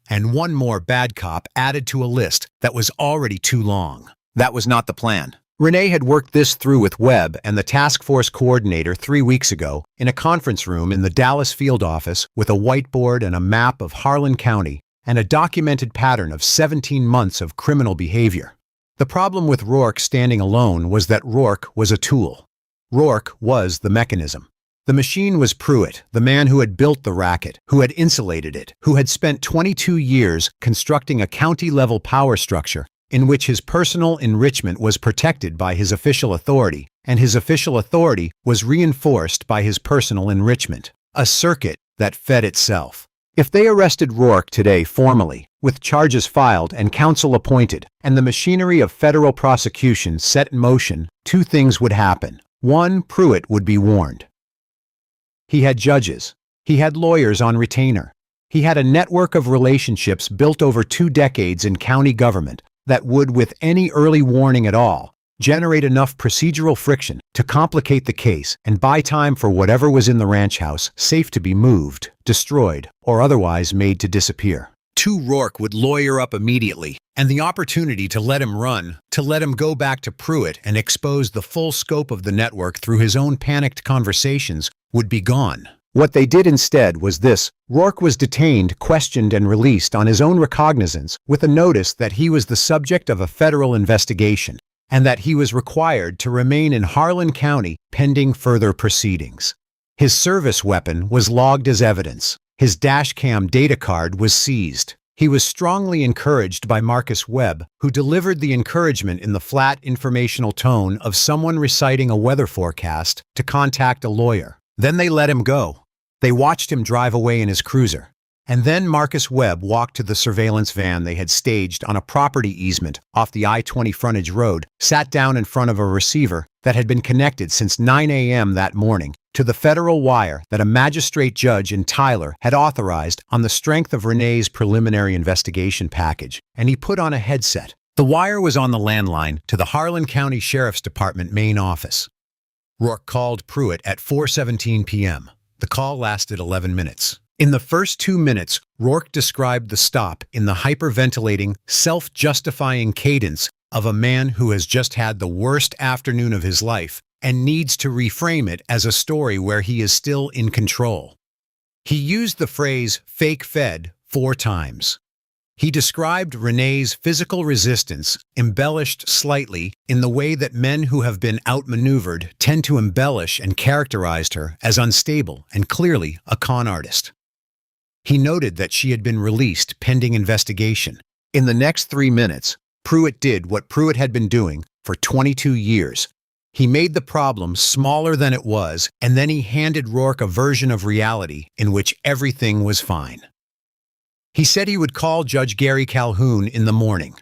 And one more bad cop added to a list that was already too long. That was not the plan. Renée had worked this through with Webb and the task force coordinator 3 weeks ago in a conference room in the Dallas field office with a whiteboard and a map of Harlan County and a documented pattern of 17 months of criminal behavior. The problem with Rourke standing alone was that Rourke was a tool. Rourke was the mechanism. The machine was Pruitt, the man who had built the racket, who had insulated it, who had spent 22 years constructing a county-level power structure in which his personal enrichment was protected by his official authority, and his official authority was reinforced by his personal enrichment, a circuit that fed itself. If they arrested Rourke today formally, with charges filed and counsel appointed, and the machinery of federal prosecution set in motion, two things would happen. One, Pruitt would be warned. He had judges. He had lawyers on retainer. He had a network of relationships built over 2 decades in county government that would, with any early warning at all, generate enough procedural friction to complicate the case and buy time for whatever was in the ranch house safe to be moved, destroyed, or otherwise made to disappear. 2, Rourke would lawyer up immediately, and the opportunity to let him run, to let him go back to Pruitt and expose the full scope of the network through his own panicked conversations, would be gone. What they did instead was this. Rourke was detained, questioned, and released on his own recognizance with a notice that he was the subject of a federal investigation and that he was required to remain in Harlan County pending further proceedings. His service weapon was logged as evidence. His dashcam data card was seized. He was strongly encouraged by Marcus Webb, who delivered the encouragement in the flat, informational tone of someone reciting a weather forecast, to contact a lawyer. Then they let him go. They watched him drive away in his cruiser. And then Marcus Webb walked to the surveillance van they had staged on a property easement off the I-20 frontage road, sat down in front of a receiver that had been connected since 9 a.m. that morning to the federal wire that a magistrate judge in Tyler had authorized on the strength of Renée's preliminary investigation package, and he put on a headset. The wire was on the landline to the Harlan County Sheriff's Department main office. Rourke called Pruitt at 4:17 p.m. The call lasted 11 minutes. In the first 2 minutes, Rourke described the stop in the hyperventilating, self-justifying cadence of a man who has just had the worst afternoon of his life and needs to reframe it as a story where he is still in control. He used the phrase "fake fed" 4 times. He described Renée's physical resistance, embellished slightly in the way that men who have been outmaneuvered tend to embellish, and characterized her as unstable and clearly a con artist. He noted that she had been released pending investigation. In the next 3 minutes, Pruitt did what Pruitt had been doing for 22 years. He made the problem smaller than it was, and then he handed Rourke a version of reality in which everything was fine. He said he would call Judge Gary Calhoun in the morning.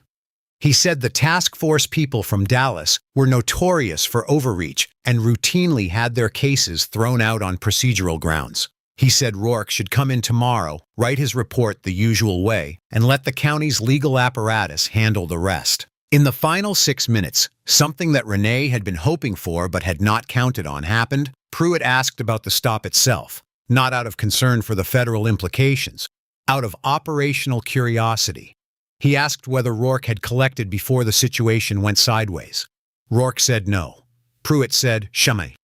He said the task force people from Dallas were notorious for overreach and routinely had their cases thrown out on procedural grounds. He said Rourke should come in tomorrow, write his report the usual way, and let the county's legal apparatus handle the rest. In the final 6 minutes, something that Renée had been hoping for but had not counted on happened. Pruitt asked about the stop itself, not out of concern for the federal implications, out of operational curiosity. He asked whether Rourke had collected before the situation went sideways. Rourke said no. Pruitt said, jamais.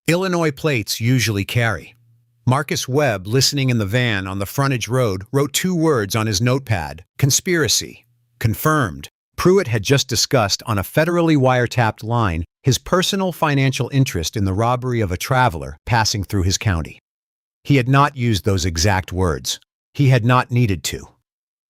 Illinois plates usually carry. Marcus Webb, listening in the van on the frontage road, wrote 2 words on his notepad: conspiracy. Confirmed. Pruitt had just discussed on a federally wiretapped line his personal financial interest in the robbery of a traveler passing through his county. He had not used those exact words. He had not needed to.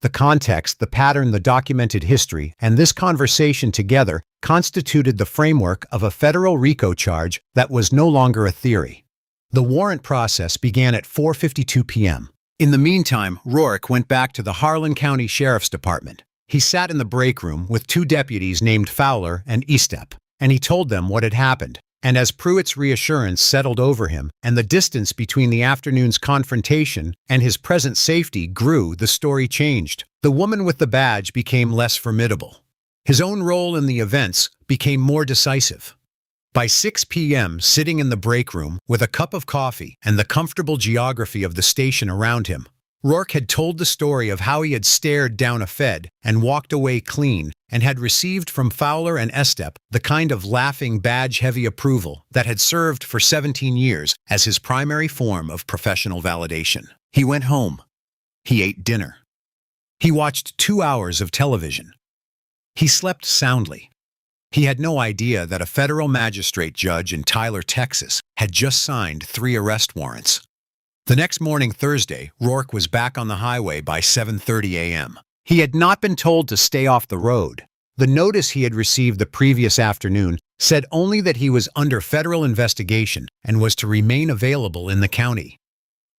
The context, the pattern, the documented history, and this conversation together constituted the framework of a federal RICO charge that was no longer a theory. The warrant process began at 4:52 p.m. In the meantime, Rourke went back to the Harlan County Sheriff's Department. He sat in the break room with 2 deputies named Fowler and Estep, and he told them what had happened. And as Pruitt's reassurance settled over him and the distance between the afternoon's confrontation and his present safety grew, the story changed. The woman with the badge became less formidable. His own role in the events became more decisive. By 6 p.m., sitting in the break room with a cup of coffee and the comfortable geography of the station around him, Rourke had told the story of how he had stared down a Fed and walked away clean and had received from Fowler and Estep the kind of laughing, badge-heavy approval that had served for 17 years as his primary form of professional validation. He went home. He ate dinner. He watched 2 hours of television. He slept soundly. He had no idea that a federal magistrate judge in Tyler, Texas, had just signed 3 arrest warrants. The next morning, Thursday, Rourke was back on the highway by 7:30 a.m. He had not been told to stay off the road. The notice he had received the previous afternoon said only that he was under federal investigation and was to remain available in the county.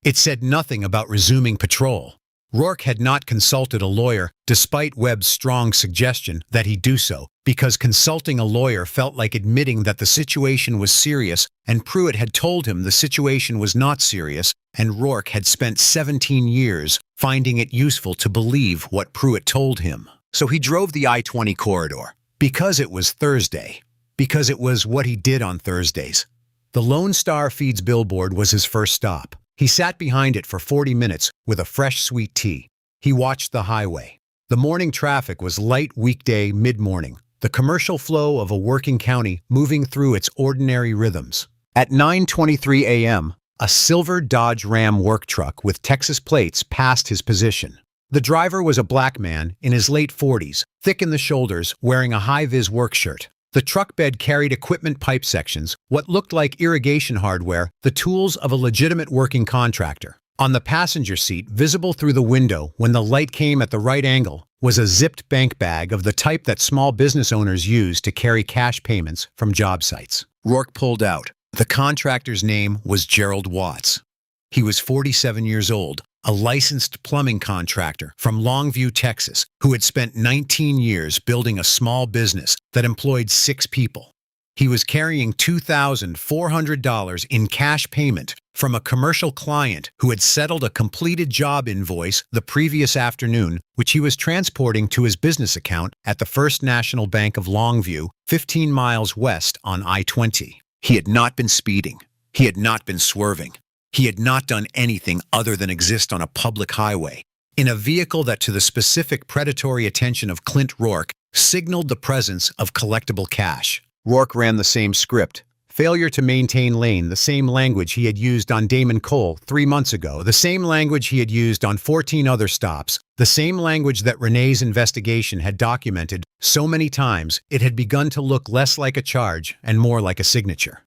It said nothing about resuming patrol. Rourke had not consulted a lawyer, despite Webb's strong suggestion that he do so, because consulting a lawyer felt like admitting that the situation was serious, and Pruitt had told him the situation was not serious, and Rourke had spent 17 years finding it useful to believe what Pruitt told him. So he drove the I-20 corridor, because it was Thursday, because it was what he did on Thursdays. The Lone Star Feeds billboard was his first stop. He sat behind it for 40 minutes with a fresh sweet tea. He watched the highway. The morning traffic was light weekday mid-morning, the commercial flow of a working county moving through its ordinary rhythms. At 9:23 a.m., a silver Dodge Ram work truck with Texas plates passed his position. The driver was a black man in his late 40s, thick in the shoulders, wearing a high-vis work shirt. The truck bed carried equipment pipe sections, what looked like irrigation hardware, the tools of a legitimate working contractor. On the passenger seat, visible through the window when the light came at the right angle, was a zipped bank bag of the type that small business owners use to carry cash payments from job sites. Rourke pulled out. The contractor's name was Gerald Watts. He was 47 years old, a licensed plumbing contractor from Longview, Texas, who had spent 19 years building a small business that employed 6 people. He was carrying $2,400 in cash payment from a commercial client who had settled a completed job invoice the previous afternoon, which he was transporting to his business account at the First National Bank of Longview, 15 miles west on I-20. He had not been speeding. He had not been swerving. He had not done anything other than exist on a public highway, in a vehicle that to the specific predatory attention of Clint Rourke signaled the presence of collectible cash. Rourke ran the same script. Failure to maintain lane, the same language he had used on Damon Cole 3 months ago, the same language he had used on 14 other stops, the same language that Renée's investigation had documented so many times it had begun to look less like a charge and more like a signature.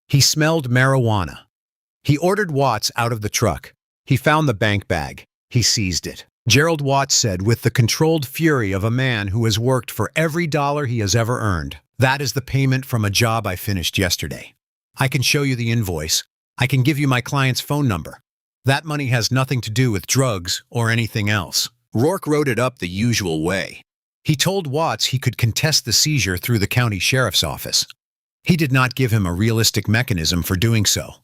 He smelled marijuana. He ordered Watts out of the truck. He found the bank bag. He seized it. Gerald Watts said with the controlled fury of a man who has worked for every dollar he has ever earned. "That is the payment from a job I finished yesterday. I can show you the invoice. I can give you my client's phone number. That money has nothing to do with drugs or anything else." Rourke wrote it up the usual way. He told Watts he could contest the seizure through the county sheriff's office. He did not give him a realistic mechanism for doing so.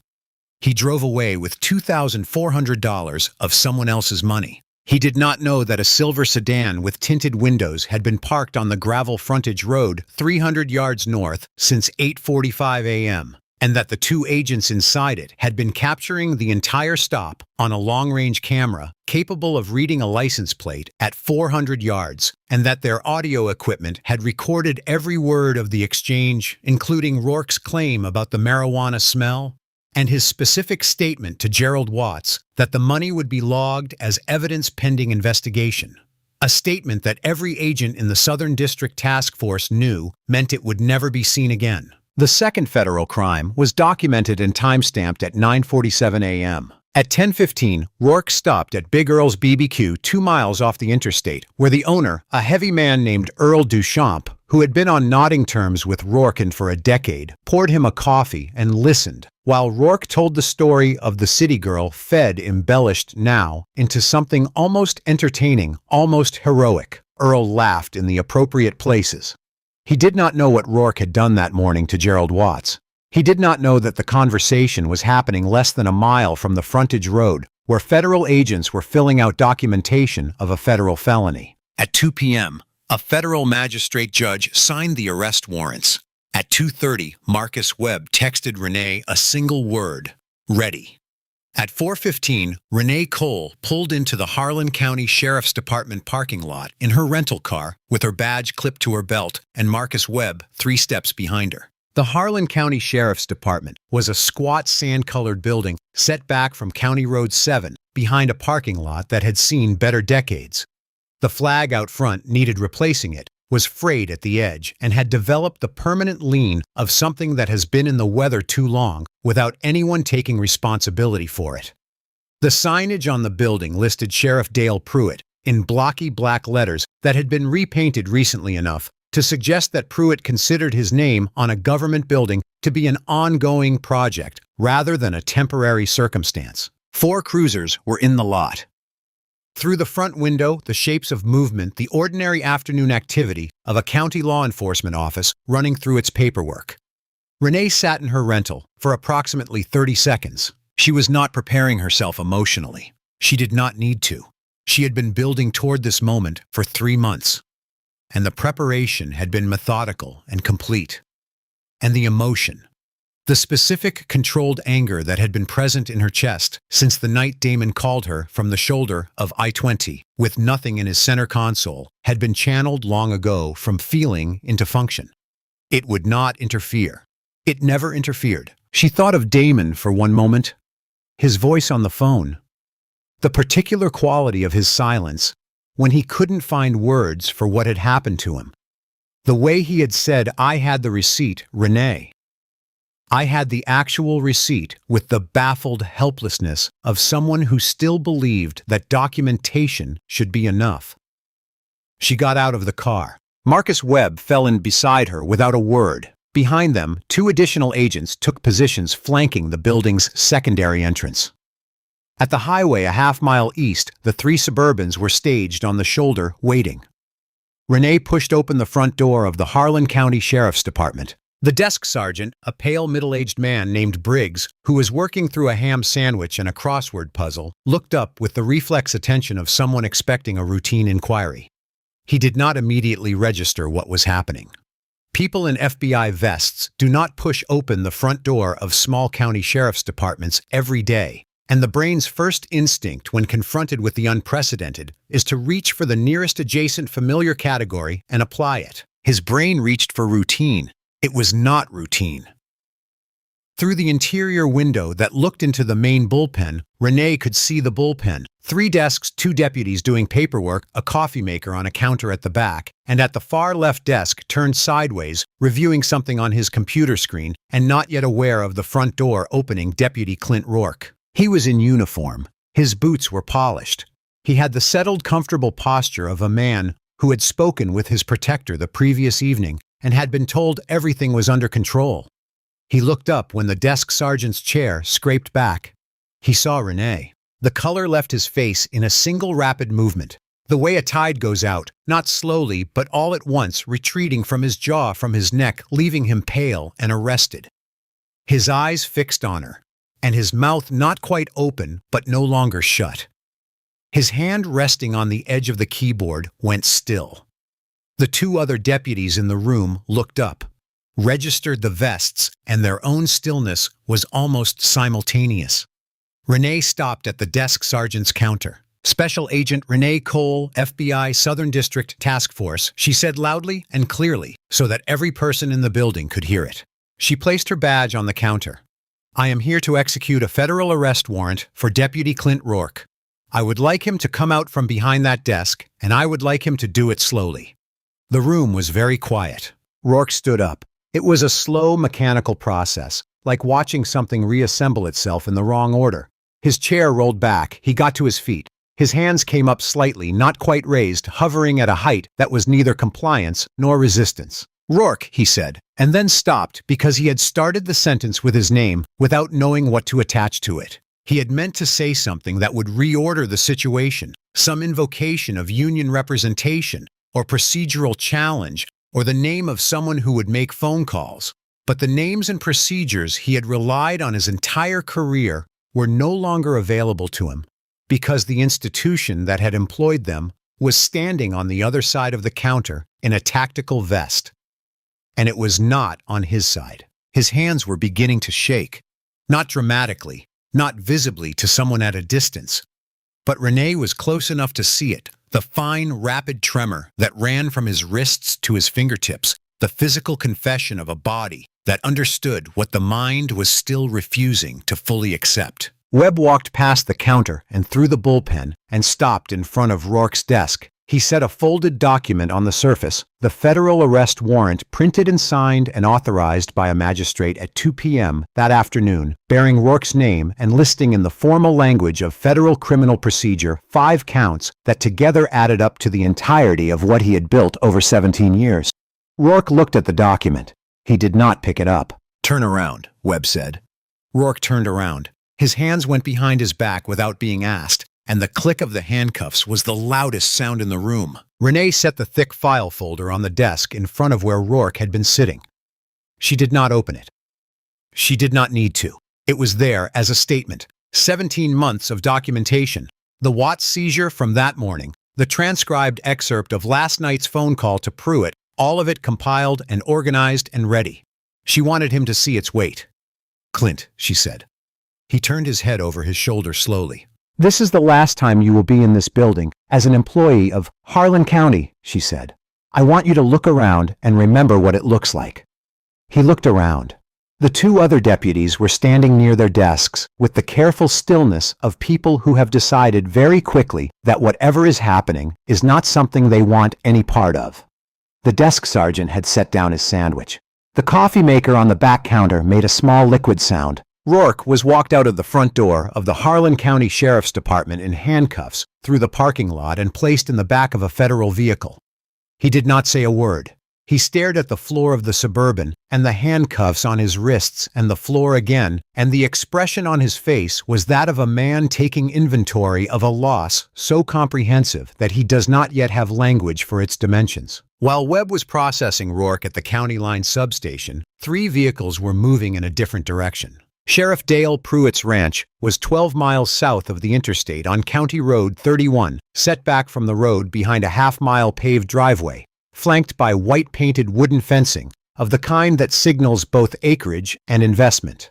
He drove away with $2,400 of someone else's money. He did not know that a silver sedan with tinted windows had been parked on the gravel frontage road 300 yards north since 8:45 a.m., and that the two agents inside it had been capturing the entire stop on a long-range camera capable of reading a license plate at 400 yards, and that their audio equipment had recorded every word of the exchange, including Rourke's claim about the marijuana smell, and his specific statement to Gerald Watts that the money would be logged as evidence pending investigation. A statement that every agent in the Southern District Task Force knew meant it would never be seen again. The second federal crime was documented and time-stamped at 9:47 a.m. At 10:15, Rourke stopped at Big Earl's BBQ 2 miles off the interstate, where the owner, a heavy man named Earl Duchamp, who had been on nodding terms with Rourke for a decade, poured him a coffee and listened, while Rourke told the story of the city girl fed embellished now into something almost entertaining, almost heroic. Earl laughed in the appropriate places. He did not know what Rourke had done that morning to Gerald Watts. He did not know that the conversation was happening less than a mile from the frontage road, where federal agents were filling out documentation of a federal felony. At 2 p.m., a federal magistrate judge signed the arrest warrants. At 2:30, Marcus Webb texted Renee a single word: ready. At 4:15, Renée Cole pulled into the Harlan County Sheriff's Department parking lot in her rental car with her badge clipped to her belt and Marcus Webb 3 steps behind her. The Harlan County Sheriff's Department was a squat sand-colored building set back from County Road 7 behind a parking lot that had seen better decades. The flag out front needed replacing. It was frayed at the edge and had developed the permanent lean of something that has been in the weather too long without anyone taking responsibility for it. The signage on the building listed Sheriff Dale Pruitt in blocky black letters that had been repainted recently enough to suggest that Pruitt considered his name on a government building to be an ongoing project rather than a temporary circumstance. 4 cruisers were in the lot. Through the front window, the shapes of movement, the ordinary afternoon activity of a county law enforcement office running through its paperwork. Renee sat in her rental for approximately 30 seconds. She was not preparing herself emotionally. She did not need to. She had been building toward this moment for 3 months. And the preparation had been methodical and complete. And the emotion, the specific controlled anger that had been present in her chest since the night Damon called her from the shoulder of I-20 with nothing in his center console, had been channeled long ago from feeling into function. It would not interfere. It never interfered. She thought of Damon for one moment. His voice on the phone. The particular quality of his silence when he couldn't find words for what had happened to him. The way he had said, "I had the receipt, Renee." I had the actual receipt, with the baffled helplessness of someone who still believed that documentation should be enough. She got out of the car. Marcus Webb fell in beside her without a word. Behind them, 2 additional agents took positions flanking the building's secondary entrance. At the highway a half-mile east, the 3 Suburbans were staged on the shoulder, waiting. Renee pushed open the front door of the Harlan County Sheriff's Department. The desk sergeant, a pale middle-aged man named Briggs, who was working through a ham sandwich and a crossword puzzle, looked up with the reflex attention of someone expecting a routine inquiry. He did not immediately register what was happening. People in FBI vests do not push open the front door of small county sheriff's departments every day, and the brain's first instinct when confronted with the unprecedented is to reach for the nearest adjacent familiar category and apply it. His brain reached for routine. It was not routine. Through the interior window that looked into the main bullpen, Renee could see the bullpen. 3 desks, 2 deputies doing paperwork, a coffee maker on a counter at the back, and at the far left desk turned sideways, reviewing something on his computer screen and not yet aware of the front door opening, Deputy Clint Rourke. He was in uniform. His boots were polished. He had the settled, comfortable posture of a man who had spoken with his protector the previous evening and had been told everything was under control. He looked up when the desk sergeant's chair scraped back. He saw Renée. The color left his face in a single rapid movement, the way a tide goes out, not slowly but all at once, retreating from his jaw, from his neck, leaving him pale and arrested. His eyes fixed on her, and his mouth not quite open but no longer shut. His hand resting on the edge of the keyboard went still. The two other deputies in the room looked up, registered the vests, and their own stillness was almost simultaneous. Renée stopped at the desk sergeant's counter. "Special Agent Renée Cole, FBI Southern District Task Force," she said loudly and clearly so that every person in the building could hear it. She placed her badge on the counter. "I am here to execute a federal arrest warrant for Deputy Clint Rourke. I would like him to come out from behind that desk, and I would like him to do it slowly." The room was very quiet. Rourke stood up. It was a slow, mechanical process, like watching something reassemble itself in the wrong order. His chair rolled back. He got to his feet. His hands came up slightly, not quite raised, hovering at a height that was neither compliance nor resistance. "Rourke," he said, and then stopped because he had started the sentence with his name without knowing what to attach to it. He had meant to say something that would reorder the situation, some invocation of union representation or procedural challenge, or the name of someone who would make phone calls. But the names and procedures he had relied on his entire career were no longer available to him, because the institution that had employed them was standing on the other side of the counter in a tactical vest. And it was not on his side. His hands were beginning to shake, not dramatically, not visibly to someone at a distance. But Renée was close enough to see it, the fine, rapid tremor that ran from his wrists to his fingertips, the physical confession of a body that understood what the mind was still refusing to fully accept. Webb walked past the counter and through the bullpen and stopped in front of Rourke's desk. He set a folded document on the surface, the federal arrest warrant printed and signed and authorized by a magistrate at 2 p.m. that afternoon, bearing Rourke's name and listing in the formal language of federal criminal procedure 5 counts that together added up to the entirety of what he had built over 17 years. Rourke looked at the document. He did not pick it up. "Turn around," Webb said. Rourke turned around. His hands went behind his back without being asked, and the click of the handcuffs was the loudest sound in the room. Renée set the thick file folder on the desk in front of where Rourke had been sitting. She did not open it. She did not need to. It was there as a statement. 17 months of documentation. The Watts seizure from that morning, the transcribed excerpt of last night's phone call to Pruitt, all of it compiled and organized and ready. She wanted him to see its weight. "Clint," she said. He turned his head over his shoulder slowly. "This is the last time you will be in this building as an employee of Harlan County," she said. "I want you to look around and remember what it looks like." He looked around. The 2 other deputies were standing near their desks with the careful stillness of people who have decided very quickly that whatever is happening is not something they want any part of. The desk sergeant had set down his sandwich. The coffee maker on the back counter made a small liquid sound. Rourke was walked out of the front door of the Harlan County Sheriff's Department in handcuffs through the parking lot and placed in the back of a federal vehicle. He did not say a word. He stared at the floor of the Suburban and the handcuffs on his wrists and the floor again, and the expression on his face was that of a man taking inventory of a loss so comprehensive that he does not yet have language for its dimensions. While Webb was processing Rourke at the County Line substation, 3 vehicles were moving in a different direction. Sheriff Dale Pruitt's ranch was 12 miles south of the interstate on County Road 31, set back from the road behind a half-mile paved driveway, flanked by white-painted wooden fencing of the kind that signals both acreage and investment.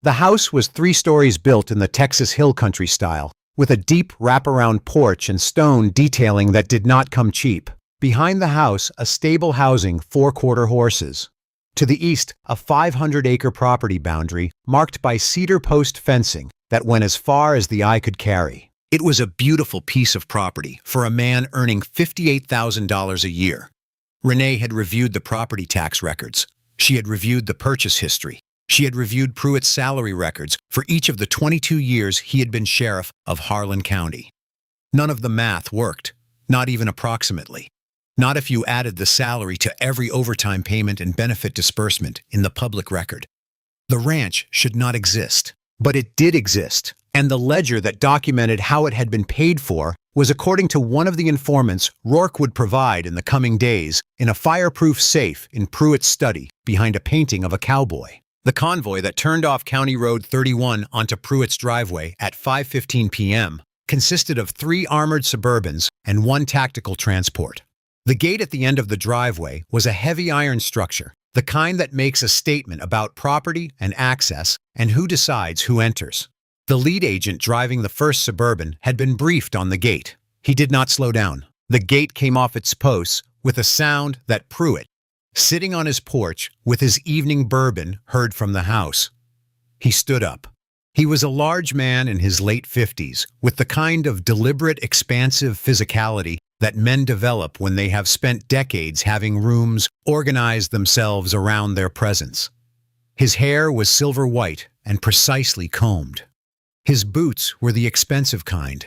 The house was 3 stories built in the Texas Hill Country style, with a deep wraparound porch and stone detailing that did not come cheap. Behind the house, a stable housing 4-quarter horses. To the east, a 500-acre property boundary marked by cedar post fencing that went as far as the eye could carry. It was a beautiful piece of property for a man earning $58,000 a year. Renée had reviewed the property tax records. She had reviewed the purchase history. She had reviewed Pruitt's salary records for each of the 22 years he had been sheriff of Harlan County. None of the math worked, not even approximately. Not if you added the salary to every overtime payment and benefit disbursement in the public record. The ranch should not exist, but it did exist, and the ledger that documented how it had been paid for was according to one of the informants Rourke would provide in the coming days in a fireproof safe in Pruitt's study behind a painting of a cowboy. The convoy that turned off County Road 31 onto Pruitt's driveway at 5:15 p.m. consisted of 3 armored Suburbans and 1 tactical transport. The gate at the end of the driveway was a heavy iron structure, the kind that makes a statement about property and access and who decides who enters. The lead agent driving the first Suburban had been briefed on the gate. He did not slow down. The gate came off its posts with a sound that Pruitt, sitting on his porch with his evening bourbon, heard from the house. He stood up. He was a large man in his late 50s, with the kind of deliberate, expansive physicality that men develop when they have spent decades having rooms organize themselves around their presence. His hair was silver white and precisely combed. His boots were the expensive kind.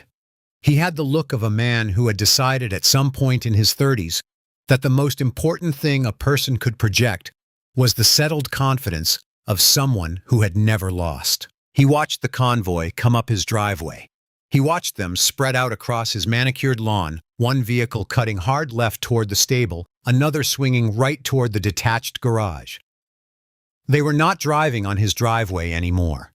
He had the look of a man who had decided at some point in his 30s that the most important thing a person could project was the settled confidence of someone who had never lost. He watched the convoy come up his driveway. He watched them spread out across his manicured lawn, one vehicle cutting hard left toward the stable, another swinging right toward the detached garage. They were not driving on his driveway anymore.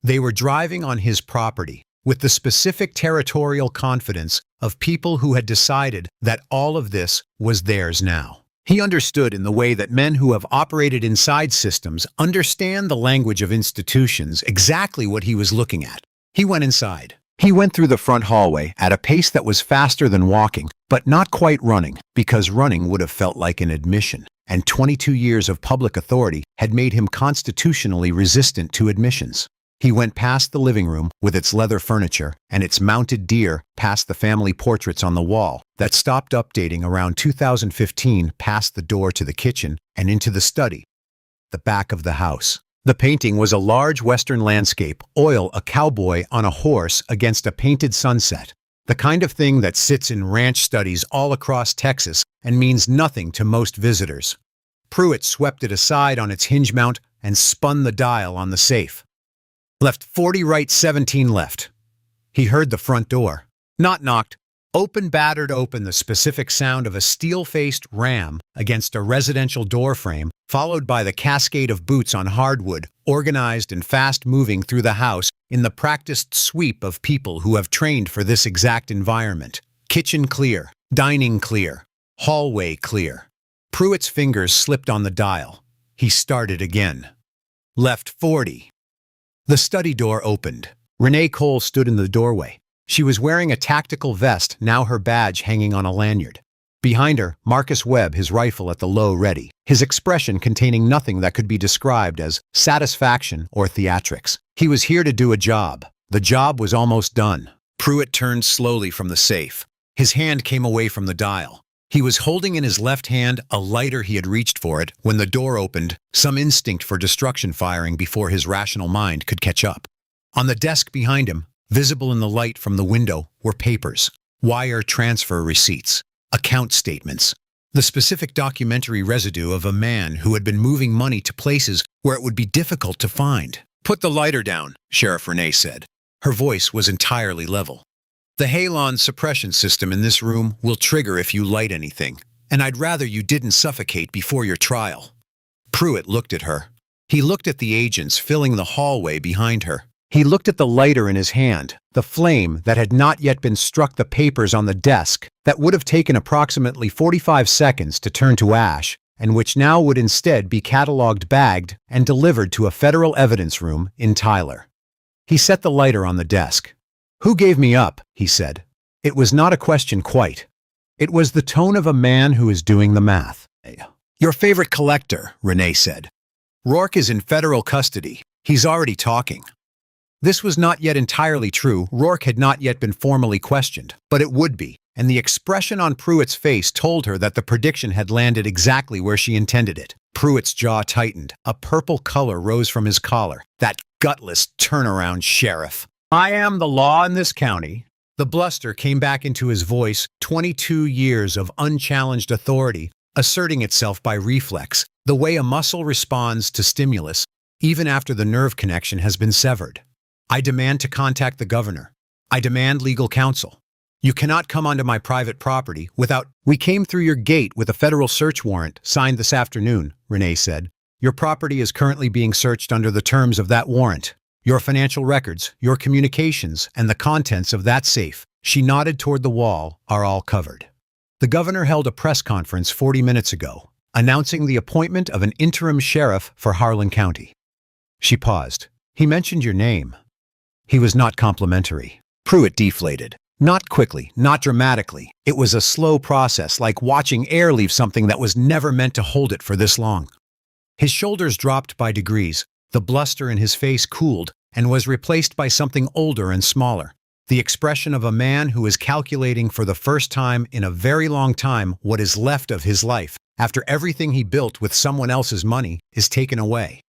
They were driving on his property, with the specific territorial confidence of people who had decided that all of this was theirs now. He understood in the way that men who have operated inside systems understand the language of institutions exactly what he was looking at. He went inside. He went through the front hallway at a pace that was faster than walking, but not quite running, because running would have felt like an admission, and 22 years of public authority had made him constitutionally resistant to admissions. He went past the living room with its leather furniture and its mounted deer, past the family portraits on the wall that stopped updating around 2015, past the door to the kitchen and into the study, the back of the house. The painting was a large western landscape, oil a cowboy on a horse against a painted sunset, the kind of thing that sits in ranch studies all across Texas and means nothing to most visitors. Pruitt swept it aside on its hinge mount and spun the dial on the safe. Left 40 right, 17 left. He heard the front door. Not knocked. Open, battered open, the specific sound of a steel-faced ram against a residential door frame, followed by the cascade of boots on hardwood, organized and fast-moving through the house in the practiced sweep of people who have trained for this exact environment. Kitchen clear, dining clear, hallway clear. Pruitt's fingers slipped on the dial. He started again. Left 40. The study door opened. Renée Cole stood in the doorway. She was wearing a tactical vest, now her badge hanging on a lanyard. Behind her, Marcus Webb, his rifle at the low ready, his expression containing nothing that could be described as satisfaction or theatrics. He was here to do a job. The job was almost done. Pruitt turned slowly from the safe. His hand came away from the dial. He was holding in his left hand a lighter. He had reached for it when the door opened, some instinct for destruction firing before his rational mind could catch up. On the desk behind him, visible in the light from the window, were papers, wire transfer receipts, account statements, the specific documentary residue of a man who had been moving money to places where it would be difficult to find. "Put the lighter down," Sheriff Renée said. Her voice was entirely level. "The halon suppression system in this room will trigger if you light anything, and I'd rather you didn't suffocate before your trial." Pruitt looked at her. He looked at the agents filling the hallway behind her. He looked at the lighter in his hand, the flame that had not yet been struck the papers on the desk that would have taken approximately 45 seconds to turn to ash, and which now would instead be cataloged, bagged, and delivered to a federal evidence room in Tyler. He set the lighter on the desk. "Who gave me up?" he said. It was not a question quite. It was the tone of a man who is doing the math. "Your favorite collector," Renée said. "Rourke is in federal custody. He's already talking." This was not yet entirely true. Rourke had not yet been formally questioned, but it would be, and the expression on Pruitt's face told her that the prediction had landed exactly where she intended it. Pruitt's jaw tightened. A purple color rose from his collar. That gutless turnaround sheriff. "I am the law in this county. The bluster came back into his voice, 22 years of unchallenged authority, asserting itself by reflex, the way a muscle responds to stimulus, even after the nerve connection has been severed. I demand to contact the governor. I demand legal counsel. You cannot come onto my private property without— We came through your gate with a federal search warrant signed this afternoon, Renée said. Your property is currently being searched under the terms of that warrant. Your financial records, your communications, and the contents of that safe, she nodded toward the wall, are all covered. The governor held a press conference 40 minutes ago, announcing the appointment of an interim sheriff for Harlan County. She paused. He mentioned your name. He was not complimentary. Pruitt deflated. Not quickly, not dramatically. It was a slow process, like watching air leave something that was never meant to hold it for this long. His shoulders dropped by degrees. The bluster in his face cooled and was replaced by something older and smaller. The expression of a man who is calculating for the first time in a very long time what is left of his life after everything he built with someone else's money is taken away.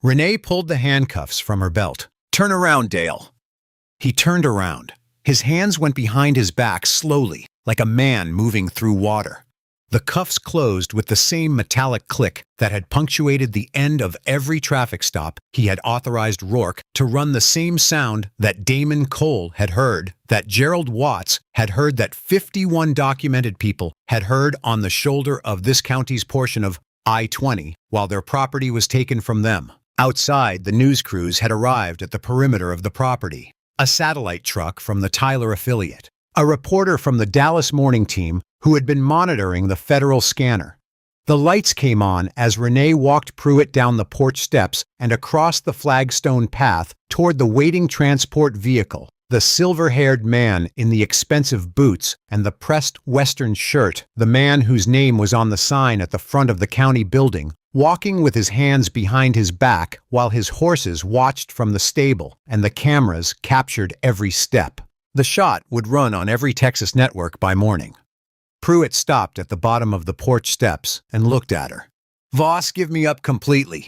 Renée pulled the handcuffs from her belt. "Turn around, Dale." He turned around. His hands went behind his back slowly, like a man moving through water. The cuffs closed with the same metallic click that had punctuated the end of every traffic stop he had authorized Rourke to run, the same sound that Damon Cole had heard, that Gerald Watts had heard, that 51 documented people had heard on the shoulder of this county's portion of I-20 while their property was taken from them. Outside, the news crews had arrived at the perimeter of the property. A satellite truck from the Tyler affiliate. A reporter from the Dallas morning team who had been monitoring the federal scanner. The lights came on as Renée walked Pruitt down the porch steps and across the flagstone path toward the waiting transport vehicle. The silver-haired man in the expensive boots and the pressed Western shirt, the man whose name was on the sign at the front of the county building, walking with his hands behind his back while his horses watched from the stable and the cameras captured every step. The shot would run on every Texas network by morning. Pruitt stopped at the bottom of the porch steps and looked at her. "Voss, give me up completely."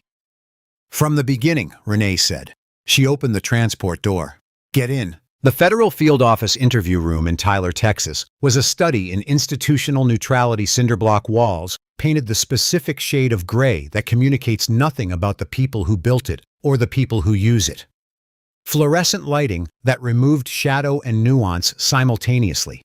"From the beginning," Renée said. She opened the transport door. "Get in." The federal field office interview room in Tyler, Texas, was a study in institutional neutrality. Cinderblock walls painted the specific shade of gray that communicates nothing about the people who built it or the people who use it. Fluorescent lighting that removed shadow and nuance simultaneously.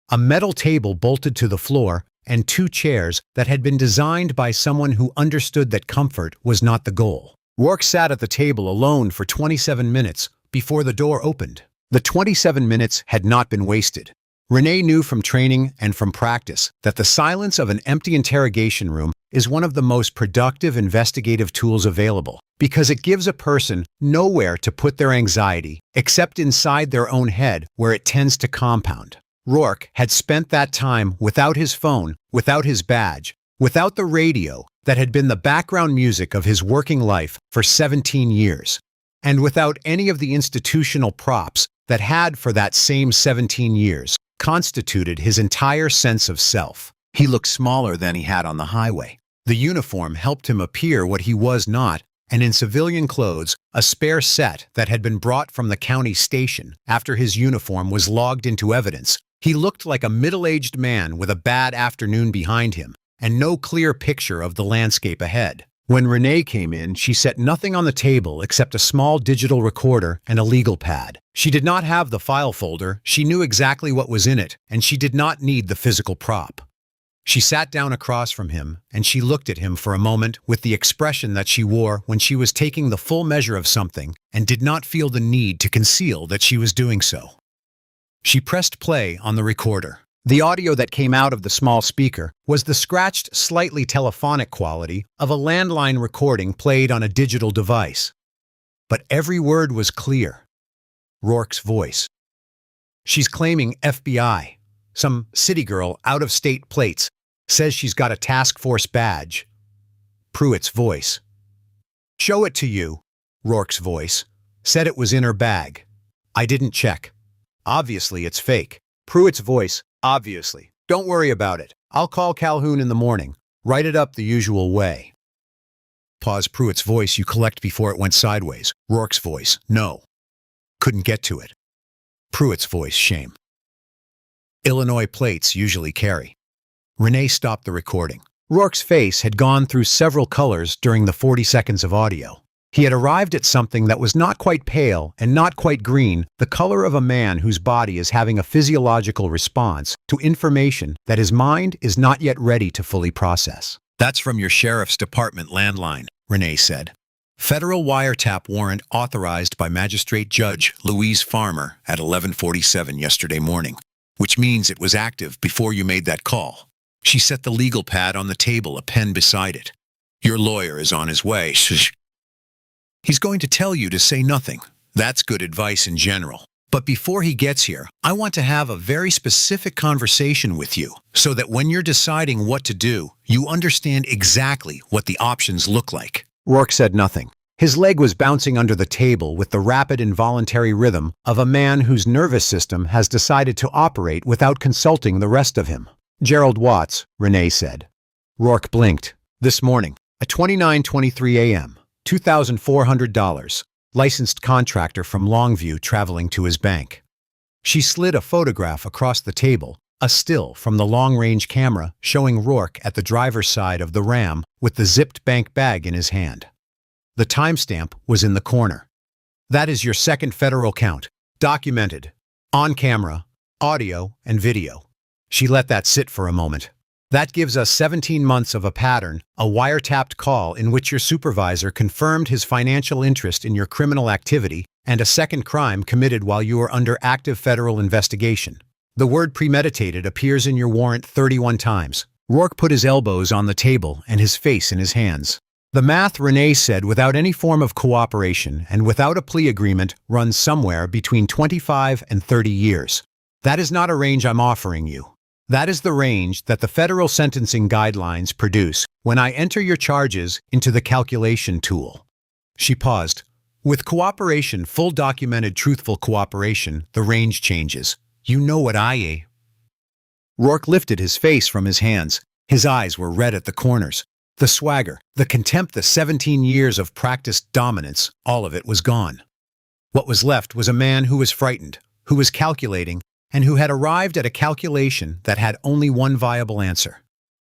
A metal table bolted to the floor and 2 chairs that had been designed by someone who understood that comfort was not the goal. Rourke sat at the table alone for 27 minutes before the door opened. The 27 minutes had not been wasted. Renée knew from training and from practice that the silence of an empty interrogation room is one of the most productive investigative tools available, because it gives a person nowhere to put their anxiety except inside their own head, where it tends to compound. Rourke had spent that time without his phone, without his badge, without the radio that had been the background music of his working life for 17 years, and without any of the institutional props that had, for that same 17 years, constituted his entire sense of self. He looked smaller than he had on the highway. The uniform helped him appear what he was not, and in civilian clothes, a spare set that had been brought from the county station after his uniform was logged into evidence, he looked like a middle-aged man with a bad afternoon behind him and no clear picture of the landscape ahead. When Renée came in, she set nothing on the table except a small digital recorder and a legal pad. She did not have the file folder, she knew exactly what was in it, and she did not need the physical prop. She sat down across from him, and she looked at him for a moment with the expression that she wore when she was taking the full measure of something and did not feel the need to conceal that she was doing so. She pressed play on the recorder. The audio that came out of the small speaker was the scratched, slightly telephonic quality of a landline recording played on a digital device. But every word was clear. Rourke's voice. "She's claiming FBI. Some city girl out of state plates. Says she's got a task force badge." Pruitt's voice. "Show it to you." Rourke's voice. "Said it was in her bag. I didn't check. Obviously it's fake." Pruitt's voice. "Obviously. Don't worry about it. I'll call Calhoun in the morning. Write it up the usual way." Pause. Pruitt's voice. "You collect before it went sideways." Rourke's voice. "No. Couldn't get to it." Pruitt's voice, shame. Illinois plates usually carry. Renee stopped the recording. Rourke's face had gone through several colors during the 40 seconds of audio. He had arrived at something that was not quite pale and not quite green, the color of a man whose body is having a physiological response to information that his mind is not yet ready to fully process. That's from your sheriff's department landline, Renee said. Federal wiretap warrant authorized by Magistrate Judge Louise Farmer at 11:47 yesterday morning, which means it was active before you made that call. She set the legal pad on the table, a pen beside it. Your lawyer is on his way. Shh. He's going to tell you to say nothing. That's good advice in general. But before he gets here, I want to have a very specific conversation with you so that when you're deciding what to do, you understand exactly what the options look like. Rourke said nothing. His leg was bouncing under the table with the rapid involuntary rhythm of a man whose nervous system has decided to operate without consulting the rest of him. Gerald Watts, Renee said. Rourke blinked. This morning, at 29:23 a.m., $2,400, licensed contractor from Longview traveling to his bank. She slid a photograph across the table, a still from the long-range camera showing Rourke at the driver's side of the Ram with the zipped bank bag in his hand. The timestamp was in the corner. That is your second federal count, documented, on camera, audio, and video. She let that sit for a moment. That gives us 17 months of a pattern, a wiretapped call in which your supervisor confirmed his financial interest in your criminal activity, and a second crime committed while you are under active federal investigation. The word premeditated appears in your warrant 31 times. Rourke put his elbows on the table and his face in his hands. The math, Renee said, without any form of cooperation and without a plea agreement, runs somewhere between 25 and 30 years. That is not a range I'm offering you. That is the range that the federal sentencing guidelines produce when I enter your charges into the calculation tool. She paused. With cooperation, full documented truthful cooperation, the range changes. You know what I. Rourke lifted his face from his hands. His eyes were red at the corners. The swagger, the contempt, the 17 years of practiced dominance, all of it was gone. What was left was a man who was frightened, who was calculating, and who had arrived at a calculation that had only one viable answer.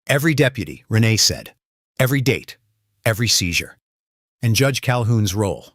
Every deputy, Renee said. Every date. Every seizure. And Judge Calhoun's role.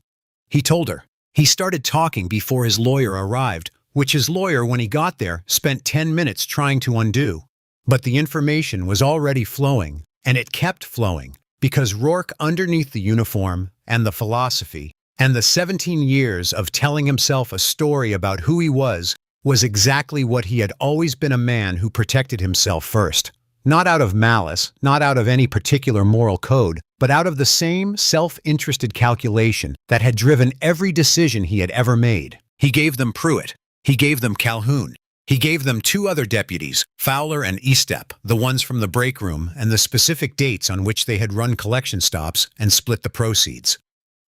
He told her. He started talking before his lawyer arrived, which his lawyer, when he got there, spent 10 minutes trying to undo. But the information was already flowing, and it kept flowing, because Rourke, underneath the uniform and the philosophy, and the 17 years of telling himself a story about who he was exactly what he had always been, a man who protected himself first. Not out of malice, not out of any particular moral code, but out of the same self-interested calculation that had driven every decision he had ever made. He gave them Pruitt. He gave them Calhoun. He gave them two other deputies, Fowler and Estep, the ones from the break room, and the specific dates on which they had run collection stops and split the proceeds.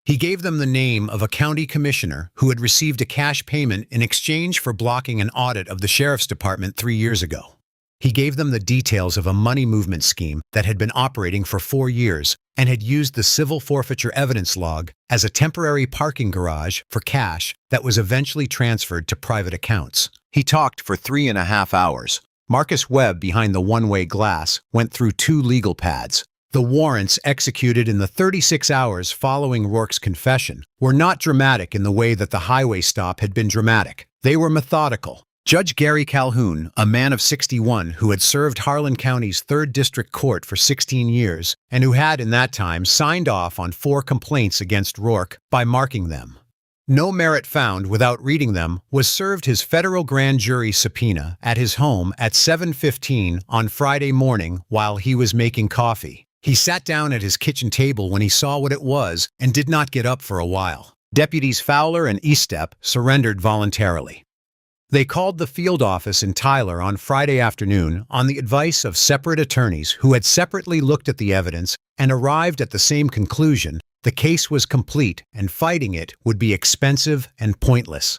He gave them the name of a county commissioner who had received a cash payment in exchange for blocking an audit of the sheriff's department 3 years ago. He gave them the details of a money movement scheme that had been operating for 4 years and had used the civil forfeiture evidence log as a temporary parking garage for cash that was eventually transferred to private accounts. He talked for 3.5 hours. Marcus Webb, behind the one-way glass, went through 2 legal pads. The warrants executed in the 36 hours following Rourke's confession were not dramatic in the way that the highway stop had been dramatic. They were methodical. Judge Gary Calhoun, a man of 61 who had served Harlan County's 3rd District Court for 16 years and who had in that time signed off on 4 complaints against Rourke by marking them. No merit found without reading them, was served his federal grand jury subpoena at his home at 7:15 on Friday morning while he was making coffee. He sat down at his kitchen table when he saw what it was and did not get up for a while. Deputies Fowler and Estep surrendered voluntarily. They called the field office in Tyler on Friday afternoon on the advice of separate attorneys who had separately looked at the evidence and arrived at the same conclusion: the case was complete and fighting it would be expensive and pointless.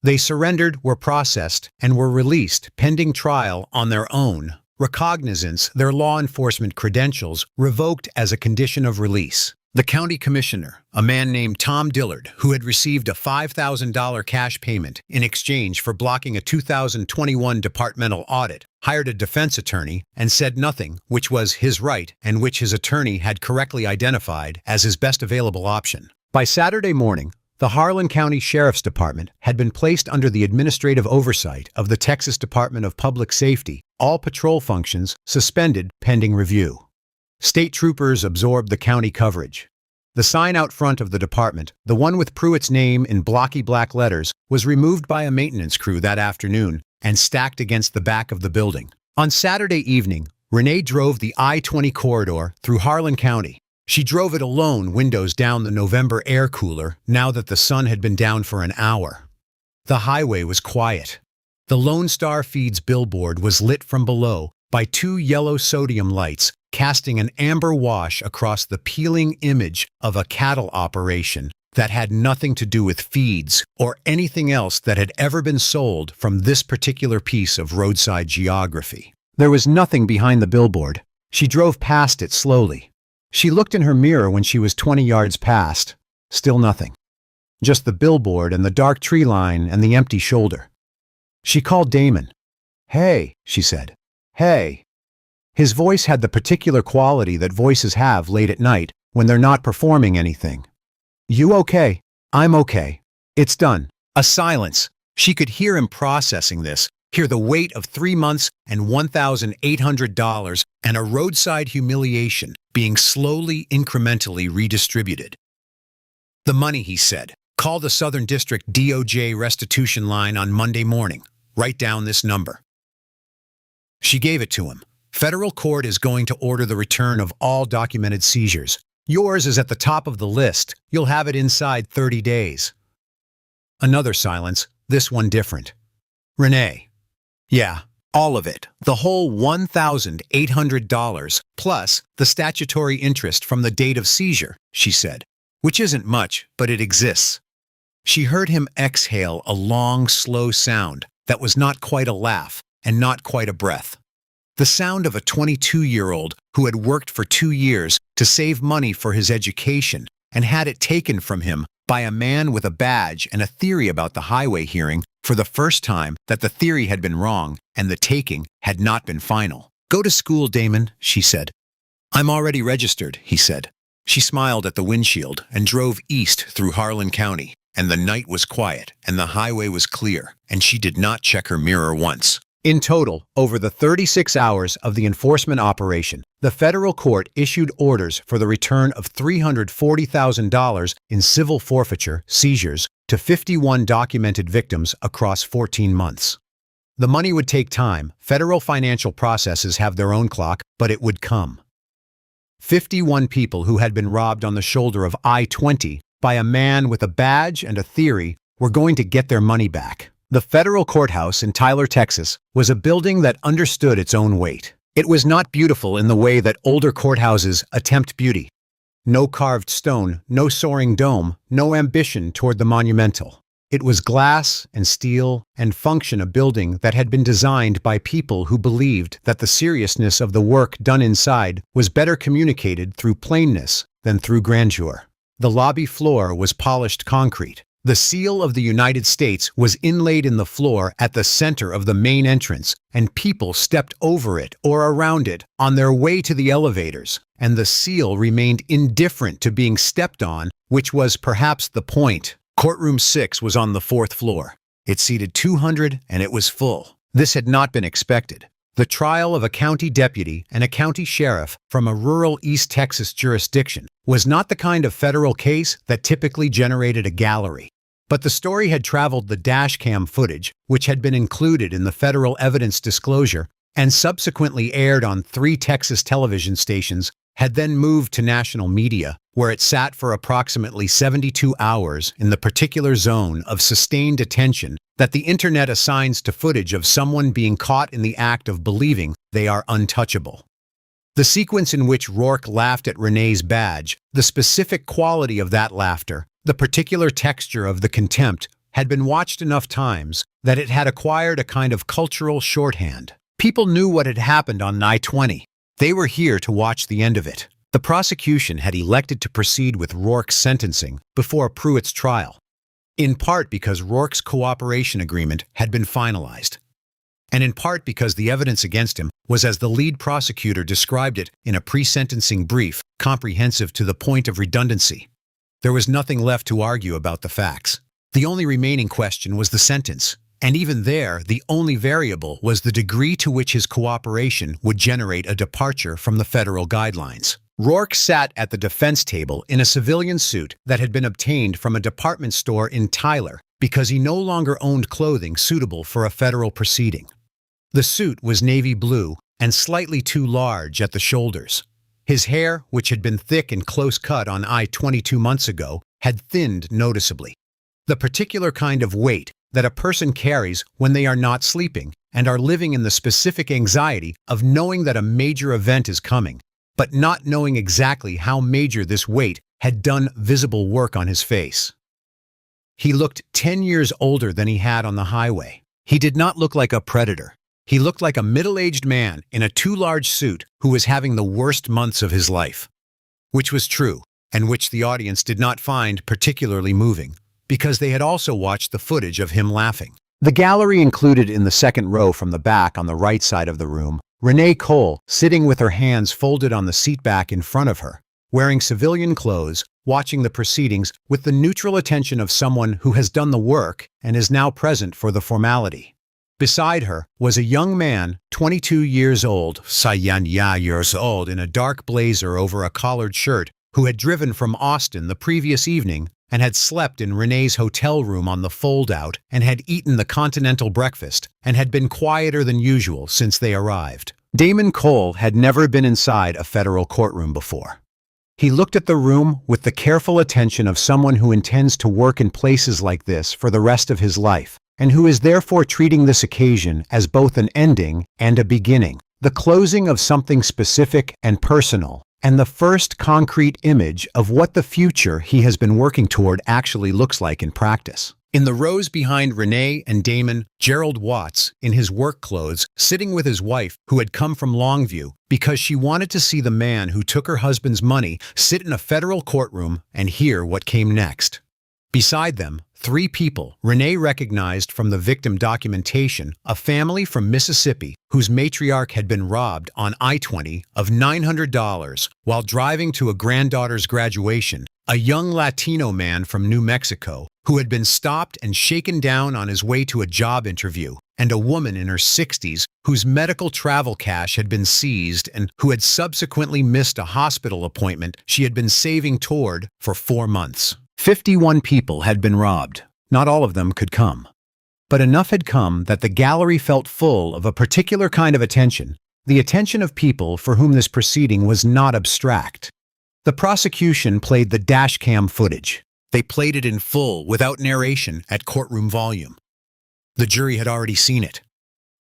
They surrendered, were processed, and were released pending trial on their own. Recognizance, their law enforcement credentials, revoked as a condition of release. The county commissioner, a man named Tom Dillard, who had received a $5,000 cash payment in exchange for blocking a 2021 departmental audit, hired a defense attorney and said nothing, which was his right and which his attorney had correctly identified as his best available option. By Saturday morning, the Harlan County Sheriff's Department had been placed under the administrative oversight of the Texas Department of Public Safety, all patrol functions suspended pending review. State troopers absorbed the county coverage. The sign out front of the department, the one with Pruitt's name in blocky black letters, was removed by a maintenance crew that afternoon and stacked against the back of the building. On Saturday evening, Renée drove the I-20 corridor through Harlan County. She drove it alone, windows down the November air cooler, now that the sun had been down for an hour. The highway was quiet. The Lone Star Feeds billboard was lit from below by two yellow sodium lights, casting an amber wash across the peeling image of a cattle operation that had nothing to do with feeds or anything else that had ever been sold from this particular piece of roadside geography. There was nothing behind the billboard. She drove past it slowly. She looked in her mirror when she was 20 yards past. Still nothing. Just the billboard and the dark tree line and the empty shoulder. She called Damon. "Hey," she said. "Hey." His voice had the particular quality that voices have late at night when they're not performing anything. "You okay?" "I'm okay. It's done." A silence. She could hear him processing this, hear the weight of 3 months and $1,800 and a roadside humiliation being slowly, incrementally redistributed. "The money," he said. "Call the Southern District DOJ restitution line on Monday morning. Write down this number." She gave it to him. "Federal court is going to order the return of all documented seizures. Yours is at the top of the list. You'll have it inside 30 days. Another silence, this one different. "Renée." "Yeah, all of it. The whole $1,800 plus the statutory interest from the date of seizure," she said, "which isn't much, but it exists." She heard him exhale a long, slow sound that was not quite a laugh and not quite a breath. The sound of a 22-year-old who had worked for 2 years to save money for his education and had it taken from him by a man with a badge and a theory about the highway hearing for the first time that the theory had been wrong and the taking had not been final. "Go to school, Damon," she said. "I'm already registered," he said. She smiled at the windshield and drove east through Harlan County, and the night was quiet and the highway was clear, and she did not check her mirror once. In total, over the 36 hours of the enforcement operation, the federal court issued orders for the return of $340,000 in civil forfeiture seizures to 51 documented victims across 14 months. The money would take time. Federal financial processes have their own clock, but it would come. 51 people who had been robbed on the shoulder of I-20 by a man with a badge and a theory were going to get their money back. The federal courthouse in Tyler, Texas, was a building that understood its own weight. It was not beautiful in the way that older courthouses attempt beauty. No carved stone, no soaring dome, no ambition toward the monumental. It was glass and steel and function, a building that had been designed by people who believed that the seriousness of the work done inside was better communicated through plainness than through grandeur. The lobby floor was polished concrete. The seal of the United States was inlaid in the floor at the center of the main entrance, and people stepped over it or around it on their way to the elevators, and the seal remained indifferent to being stepped on, which was perhaps the point. Courtroom 6 was on the 4th floor. It seated 200, and it was full. This had not been expected. The trial of a county deputy and a county sheriff from a rural East Texas jurisdiction was not the kind of federal case that typically generated a gallery. But the story had traveled the dashcam footage, which had been included in the federal evidence disclosure and subsequently aired on 3 Texas television stations, had then moved to national media, where it sat for approximately 72 hours in the particular zone of sustained attention that the internet assigns to footage of someone being caught in the act of believing they are untouchable. The sequence in which Rourke laughed at Renée's badge, the specific quality of that laughter, the particular texture of the contempt, had been watched enough times that it had acquired a kind of cultural shorthand. People knew what had happened on I-20. They were here to watch the end of it. The prosecution had elected to proceed with Rourke's sentencing before Pruitt's trial, in part because Rourke's cooperation agreement had been finalized, and in part because the evidence against him was, as the lead prosecutor described it in a pre-sentencing brief, comprehensive to the point of redundancy. There was nothing left to argue about the facts. The only remaining question was the sentence, and even there, the only variable was the degree to which his cooperation would generate a departure from the federal guidelines. Rourke sat at the defense table in a civilian suit that had been obtained from a department store in Tyler because he no longer owned clothing suitable for a federal proceeding. The suit was navy blue and slightly too large at the shoulders. His hair, which had been thick and close-cut on I-22 months ago, had thinned noticeably. The particular kind of weight that a person carries when they are not sleeping and are living in the specific anxiety of knowing that a major event is coming, but not knowing exactly how major this weight had done visible work on his face. He looked 10 years older than he had on the highway. He did not look like a predator. He looked like a middle-aged man in a too large suit who was having the worst months of his life. Which was true, and which the audience did not find particularly moving, because they had also watched the footage of him laughing. The gallery included in the second row from the back on the right side of the room Renée Cole, sitting with her hands folded on the seat back in front of her, wearing civilian clothes, watching the proceedings with the neutral attention of someone who has done the work and is now present for the formality. Beside her was a young man, 22 years old, in a dark blazer over a collared shirt, who had driven from Austin the previous evening and had slept in Renée's hotel room on the fold-out and had eaten the continental breakfast and had been quieter than usual since they arrived. Damon Cole had never been inside a federal courtroom before. He looked at the room with the careful attention of someone who intends to work in places like this for the rest of his life, and who is therefore treating this occasion as both an ending and a beginning, the closing of something specific and personal, and the first concrete image of what the future he has been working toward actually looks like in practice. In the rows behind Renée and Damon, Gerald Watts, in his work clothes, sitting with his wife, who had come from Longview, because she wanted to see the man who took her husband's money sit in a federal courtroom and hear what came next. Beside them, three people Renée recognized from the victim documentation, a family from Mississippi whose matriarch had been robbed on I-20 of $900 while driving to a granddaughter's graduation, a young Latino man from New Mexico who had been stopped and shaken down on his way to a job interview, and a woman in her 60s whose medical travel cash had been seized and who had subsequently missed a hospital appointment she had been saving toward for 4 months. 51 people had been robbed. Not all of them could come. But enough had come that the gallery felt full of a particular kind of attention, the attention of people for whom this proceeding was not abstract. The prosecution played the dashcam footage. They played it in full, without narration, at courtroom volume. The jury had already seen it.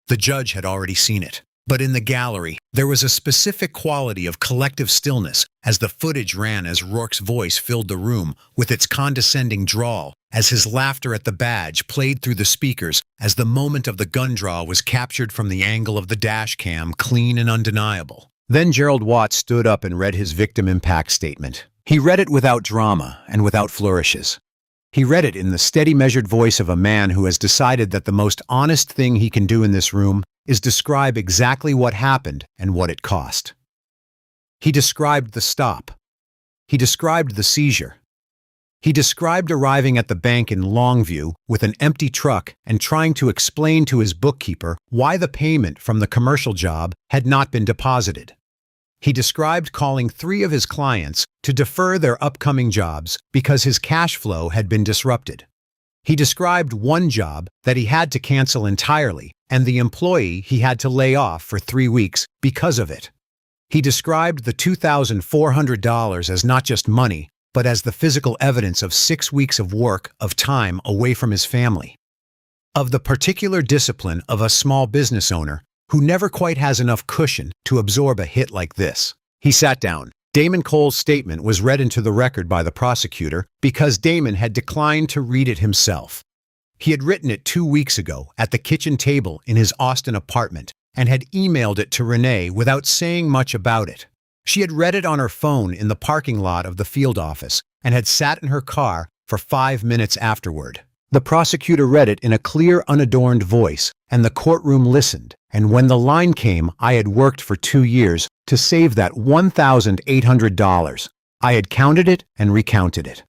The judge had already seen it. But in the gallery, there was a specific quality of collective stillness as the footage ran, as Rourke's voice filled the room with its condescending drawl, as his laughter at the badge played through the speakers, as the moment of the gun draw was captured from the angle of the dash cam, clean and undeniable. Then Gerald Watts stood up and read his victim impact statement. He read it without drama and without flourishes. He read it in the steady, measured voice of a man who has decided that the most honest thing he can do in this room is describe exactly what happened and what it cost. He described the stop. He described the seizure. He described arriving at the bank in Longview with an empty truck and trying to explain to his bookkeeper why the payment from the commercial job had not been deposited. He described calling 3 of his clients to defer their upcoming jobs because his cash flow had been disrupted. He described one job that he had to cancel entirely and the employee he had to lay off for 3 weeks because of it. He described the $2,400 as not just money, but as the physical evidence of 6 weeks of work, of time away from his family. Of the particular discipline of a small business owner who never quite has enough cushion to absorb a hit like this. He sat down. Damon Cole's statement was read into the record by the prosecutor because Damon had declined to read it himself. He had written it 2 weeks ago at the kitchen table in his Austin apartment and had emailed it to Renée without saying much about it. She had read it on her phone in the parking lot of the field office and had sat in her car for 5 minutes afterward. The prosecutor read it in a clear, unadorned voice, and the courtroom listened, and when the line came, I had worked for 2 years to save that $1,800. I had counted it and recounted it.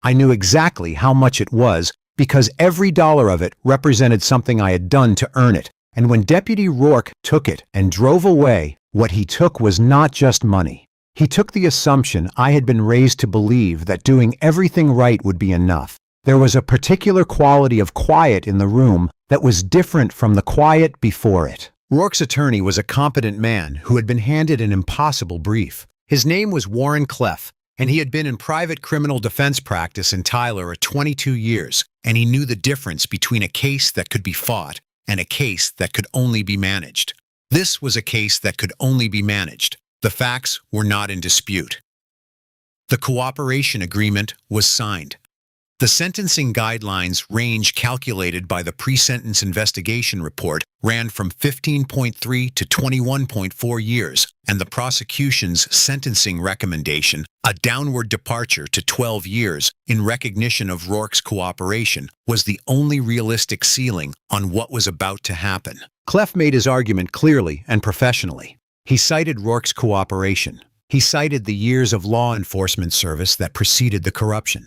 I knew exactly how much it was because every dollar of it represented something I had done to earn it, and when Deputy Rourke took it and drove away, what he took was not just money. He took the assumption I had been raised to believe that doing everything right would be enough. There was a particular quality of quiet in the room that was different from the quiet before it. Rourke's attorney was a competent man who had been handed an impossible brief. His name was Warren Cleff, and he had been in private criminal defense practice in Tyler 22 years, and he knew the difference between a case that could be fought and a case that could only be managed. This was a case that could only be managed. The facts were not in dispute. The cooperation agreement was signed. The sentencing guidelines range calculated by the pre-sentence investigation report ran from 15.3 to 21.4 years, and the prosecution's sentencing recommendation, a downward departure to 12 years in recognition of Rourke's cooperation, was the only realistic ceiling on what was about to happen. Cleff made his argument clearly and professionally. He cited Rourke's cooperation. He cited the years of law enforcement service that preceded the corruption,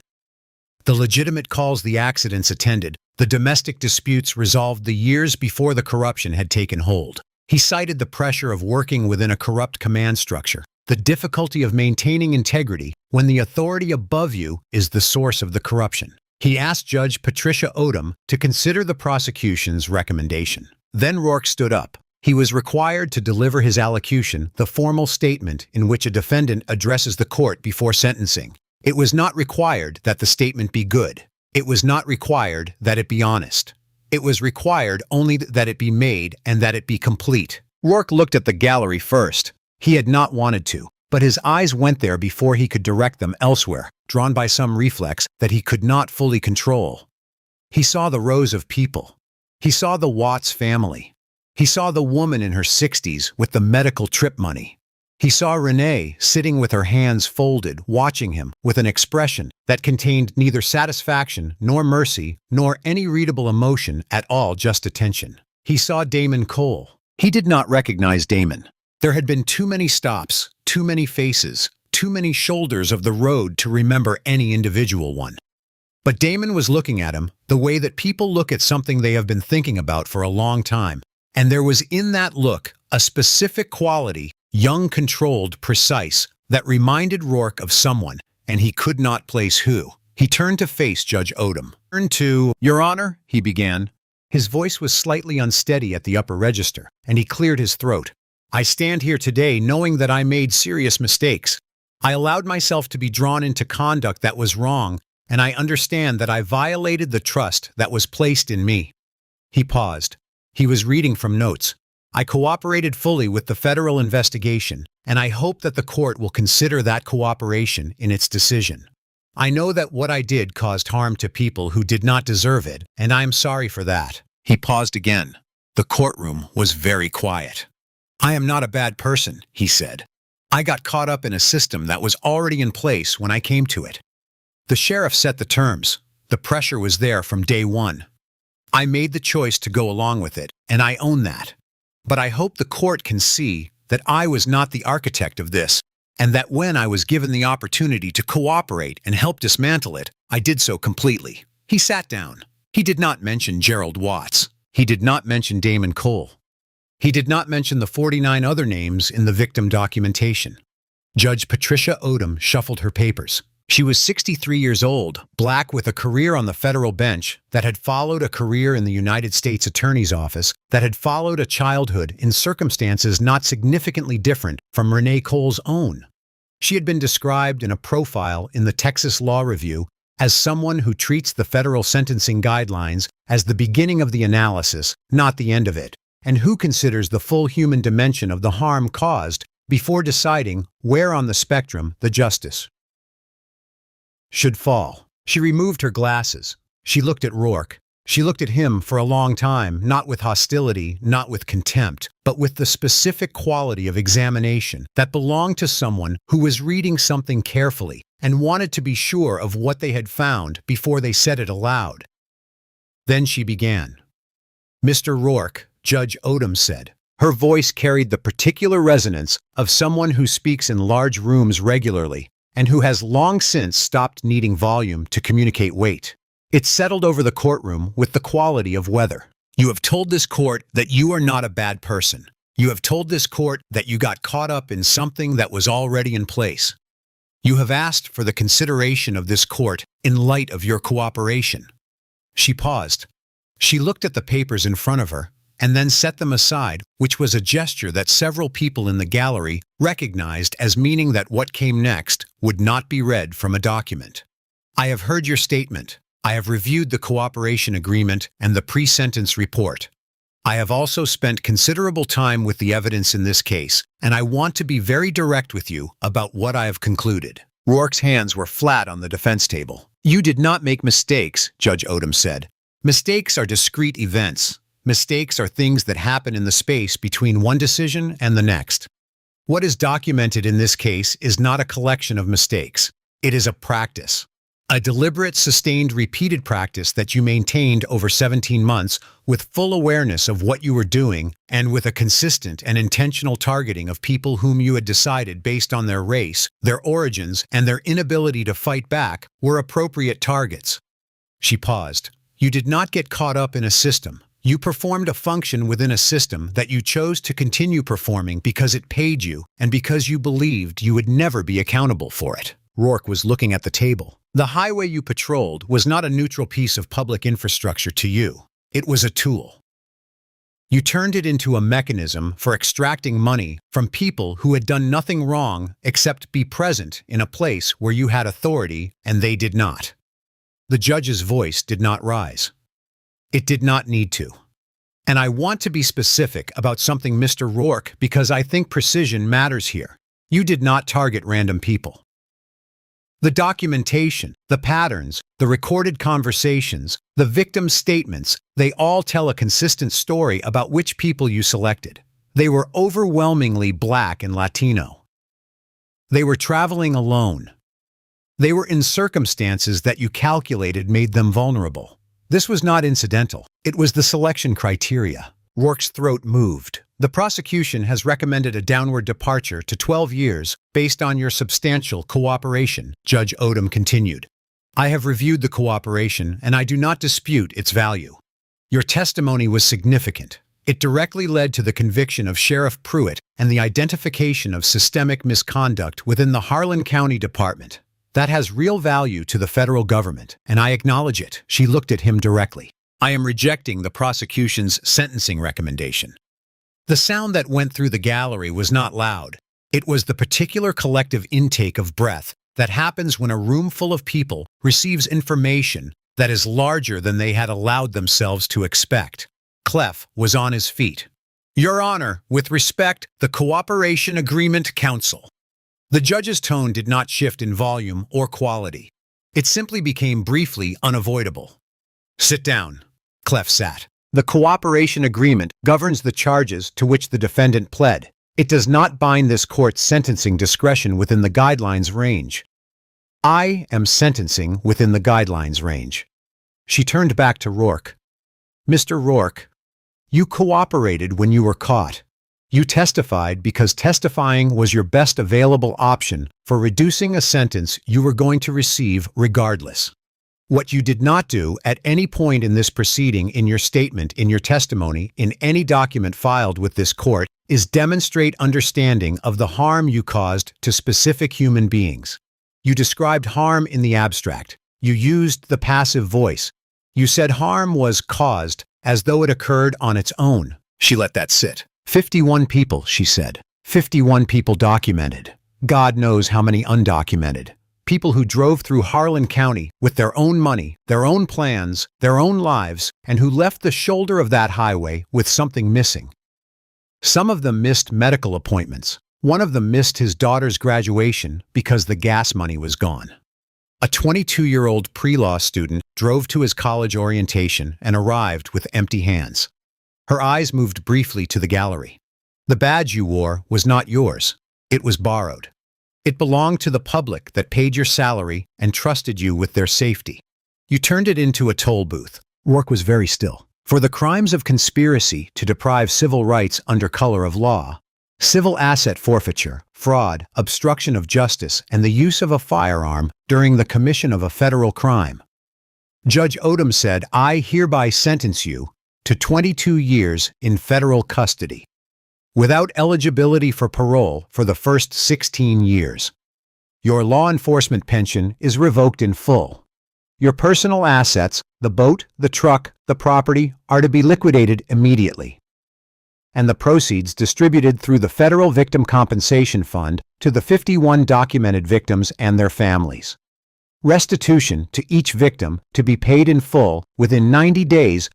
the legitimate calls the accidents attended, the domestic disputes resolved the years before the corruption had taken hold. He cited the pressure of working within a corrupt command structure, the difficulty of maintaining integrity when the authority above you is the source of the corruption. He asked Judge Patricia Odom to consider the prosecution's recommendation. Then Rourke stood up. He was required to deliver his allocution, the formal statement in which a defendant addresses the court before sentencing. It was not required that the statement be good. It was not required that it be honest. It was required only that it be made and that it be complete. Rourke looked at the gallery first. He had not wanted to, but his eyes went there before he could direct them elsewhere, drawn by some reflex that he could not fully control. He saw the rows of people. He saw the Watts family. He saw the woman in her 60s with the medical trip money. He saw Renée sitting with her hands folded, watching him with an expression that contained neither satisfaction nor mercy nor any readable emotion at all, just attention. He saw Damon Cole. He did not recognize Damon. There had been too many stops, too many faces, too many shoulders of the road to remember any individual one. But Damon was looking at him the way that people look at something they have been thinking about for a long time, and there was in that look a specific quality, young, controlled, precise, that reminded Rourke of someone, and he could not place who. He turned to face Judge Odom. Your Honor, he began. His voice was slightly unsteady at the upper register, and he cleared his throat. I stand here today knowing that I made serious mistakes. I allowed myself to be drawn into conduct that was wrong, and I understand that I violated the trust that was placed in me. He paused. He was reading from notes. I cooperated fully with the federal investigation, and I hope that the court will consider that cooperation in its decision. I know that what I did caused harm to people who did not deserve it, and I am sorry for that. He paused again. The courtroom was very quiet. I am not a bad person, he said. I got caught up in a system that was already in place when I came to it. The sheriff set the terms. The pressure was there from day one. I made the choice to go along with it, and I own that. But I hope the court can see that I was not the architect of this, and that when I was given the opportunity to cooperate and help dismantle it, I did so completely. He sat down. He did not mention Gerald Watts. He did not mention Damon Cole. He did not mention the 49 other names in the victim documentation. Judge Patricia Odom shuffled her papers. She was 63 years old, black, with a career on the federal bench that had followed a career in the United States Attorney's Office, that had followed a childhood in circumstances not significantly different from Renée Cole's own. She had been described in a profile in the Texas Law Review as someone who treats the federal sentencing guidelines as the beginning of the analysis, not the end of it, and who considers the full human dimension of the harm caused before deciding where on the spectrum the justice should fall. She removed her glasses. She looked at Rourke. She looked at him for a long time, not with hostility, not with contempt, but with the specific quality of examination that belonged to someone who was reading something carefully and wanted to be sure of what they had found before they said it aloud. Then she began. "Mr. Rourke," Judge Odom said. Her voice carried the particular resonance of someone who speaks in large rooms regularly and who has long since stopped needing volume to communicate weight. It settled over the courtroom with the quality of weather. "You have told this court that you are not a bad person. You have told this court that you got caught up in something that was already in place. You have asked for the consideration of this court in light of your cooperation." She paused. She looked at the papers in front of her and then set them aside, which was a gesture that several people in the gallery recognized as meaning that what came next would not be read from a document. "I have heard your statement. I have reviewed the cooperation agreement and the pre-sentence report. I have also spent considerable time with the evidence in this case, and I want to be very direct with you about what I have concluded." Rourke's hands were flat on the defense table. "You did not make mistakes," Judge Odom said. "Mistakes are discrete events. Mistakes are things that happen in the space between one decision and the next. What is documented in this case is not a collection of mistakes. It is a practice. A deliberate, sustained, repeated practice that you maintained over 17 months with full awareness of what you were doing and with a consistent and intentional targeting of people whom you had decided based on their race, their origins, and their inability to fight back were appropriate targets." She paused. "You did not get caught up in a system. You performed a function within a system that you chose to continue performing because it paid you and because you believed you would never be accountable for it." Rourke was looking at the table. "The highway you patrolled was not a neutral piece of public infrastructure to you. It was a tool. You turned it into a mechanism for extracting money from people who had done nothing wrong except be present in a place where you had authority and they did not." The judge's voice did not rise. It did not need to. "And I want to be specific about something, Mr. Rourke, because I think precision matters here. You did not target random people. The documentation, the patterns, the recorded conversations, the victim's statements, they all tell a consistent story about which people you selected. They were overwhelmingly Black and Latino. They were traveling alone. They were in circumstances that you calculated made them vulnerable. This was not incidental. It was the selection criteria." Rourke's throat moved. "The prosecution has recommended a downward departure to 12 years based on your substantial cooperation," Judge Odom continued. "I have reviewed the cooperation, and I do not dispute its value. Your testimony was significant. It directly led to the conviction of Sheriff Pruitt and the identification of systemic misconduct within the Harlan County Department. That has real value to the federal government, and I acknowledge it." She looked at him directly. "I am rejecting the prosecution's sentencing recommendation." The sound that went through the gallery was not loud. It was the particular collective intake of breath that happens when a room full of people receives information that is larger than they had allowed themselves to expect. Clef was on his feet. "Your Honor, with respect, the Cooperation Agreement Counsel." The judge's tone did not shift in volume or quality. It simply became briefly unavoidable. "Sit down." Clef sat. "The cooperation agreement governs the charges to which the defendant pled. It does not bind this court's sentencing discretion within the guidelines range. I am sentencing within the guidelines range." She turned back to Rourke. "Mr. Rourke, you cooperated when you were caught. You testified because testifying was your best available option for reducing a sentence you were going to receive regardless. What you did not do at any point in this proceeding, in your statement, in your testimony, in any document filed with this court, is demonstrate understanding of the harm you caused to specific human beings. You described harm in the abstract. You used the passive voice. You said harm was caused as though it occurred on its own." She let that sit. 51 people, she said. 51 people documented. God knows how many undocumented. People who drove through Harlan County with their own money, their own plans, their own lives, and who left the shoulder of that highway with something missing. Some of them missed medical appointments. One of them missed his daughter's graduation because the gas money was gone. A 22-year-old pre-law student drove to his college orientation and arrived with empty hands. Her eyes moved briefly to the gallery. The badge you wore was not yours. It was borrowed. It belonged to the public that paid your salary and trusted you with their safety. You turned it into a toll booth. Rourke was very still. For the crimes of conspiracy to deprive civil rights under color of law, civil asset forfeiture, fraud, obstruction of justice, and the use of a firearm during the commission of a federal crime. Judge Odom said, "I hereby sentence you to 22 years in federal custody, without eligibility for parole for the first 16 years. Your law enforcement pension is revoked in full. Your personal assets, the boat, the truck, the property, are to be liquidated immediately, and the proceeds distributed through the Federal Victim Compensation Fund to the 51 documented victims and their families. Restitution to each victim to be paid in full within 90 days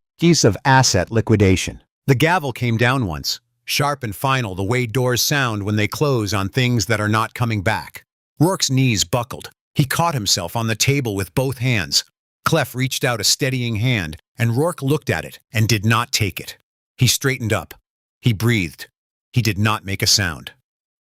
of asset liquidation." The gavel came down once, sharp and final the way doors sound when they close on things that are not coming back. Rourke's knees buckled. He caught himself on the table with both hands. Clef reached out a steadying hand, and Rourke looked at it and did not take it. He straightened up. He breathed. He did not make a sound.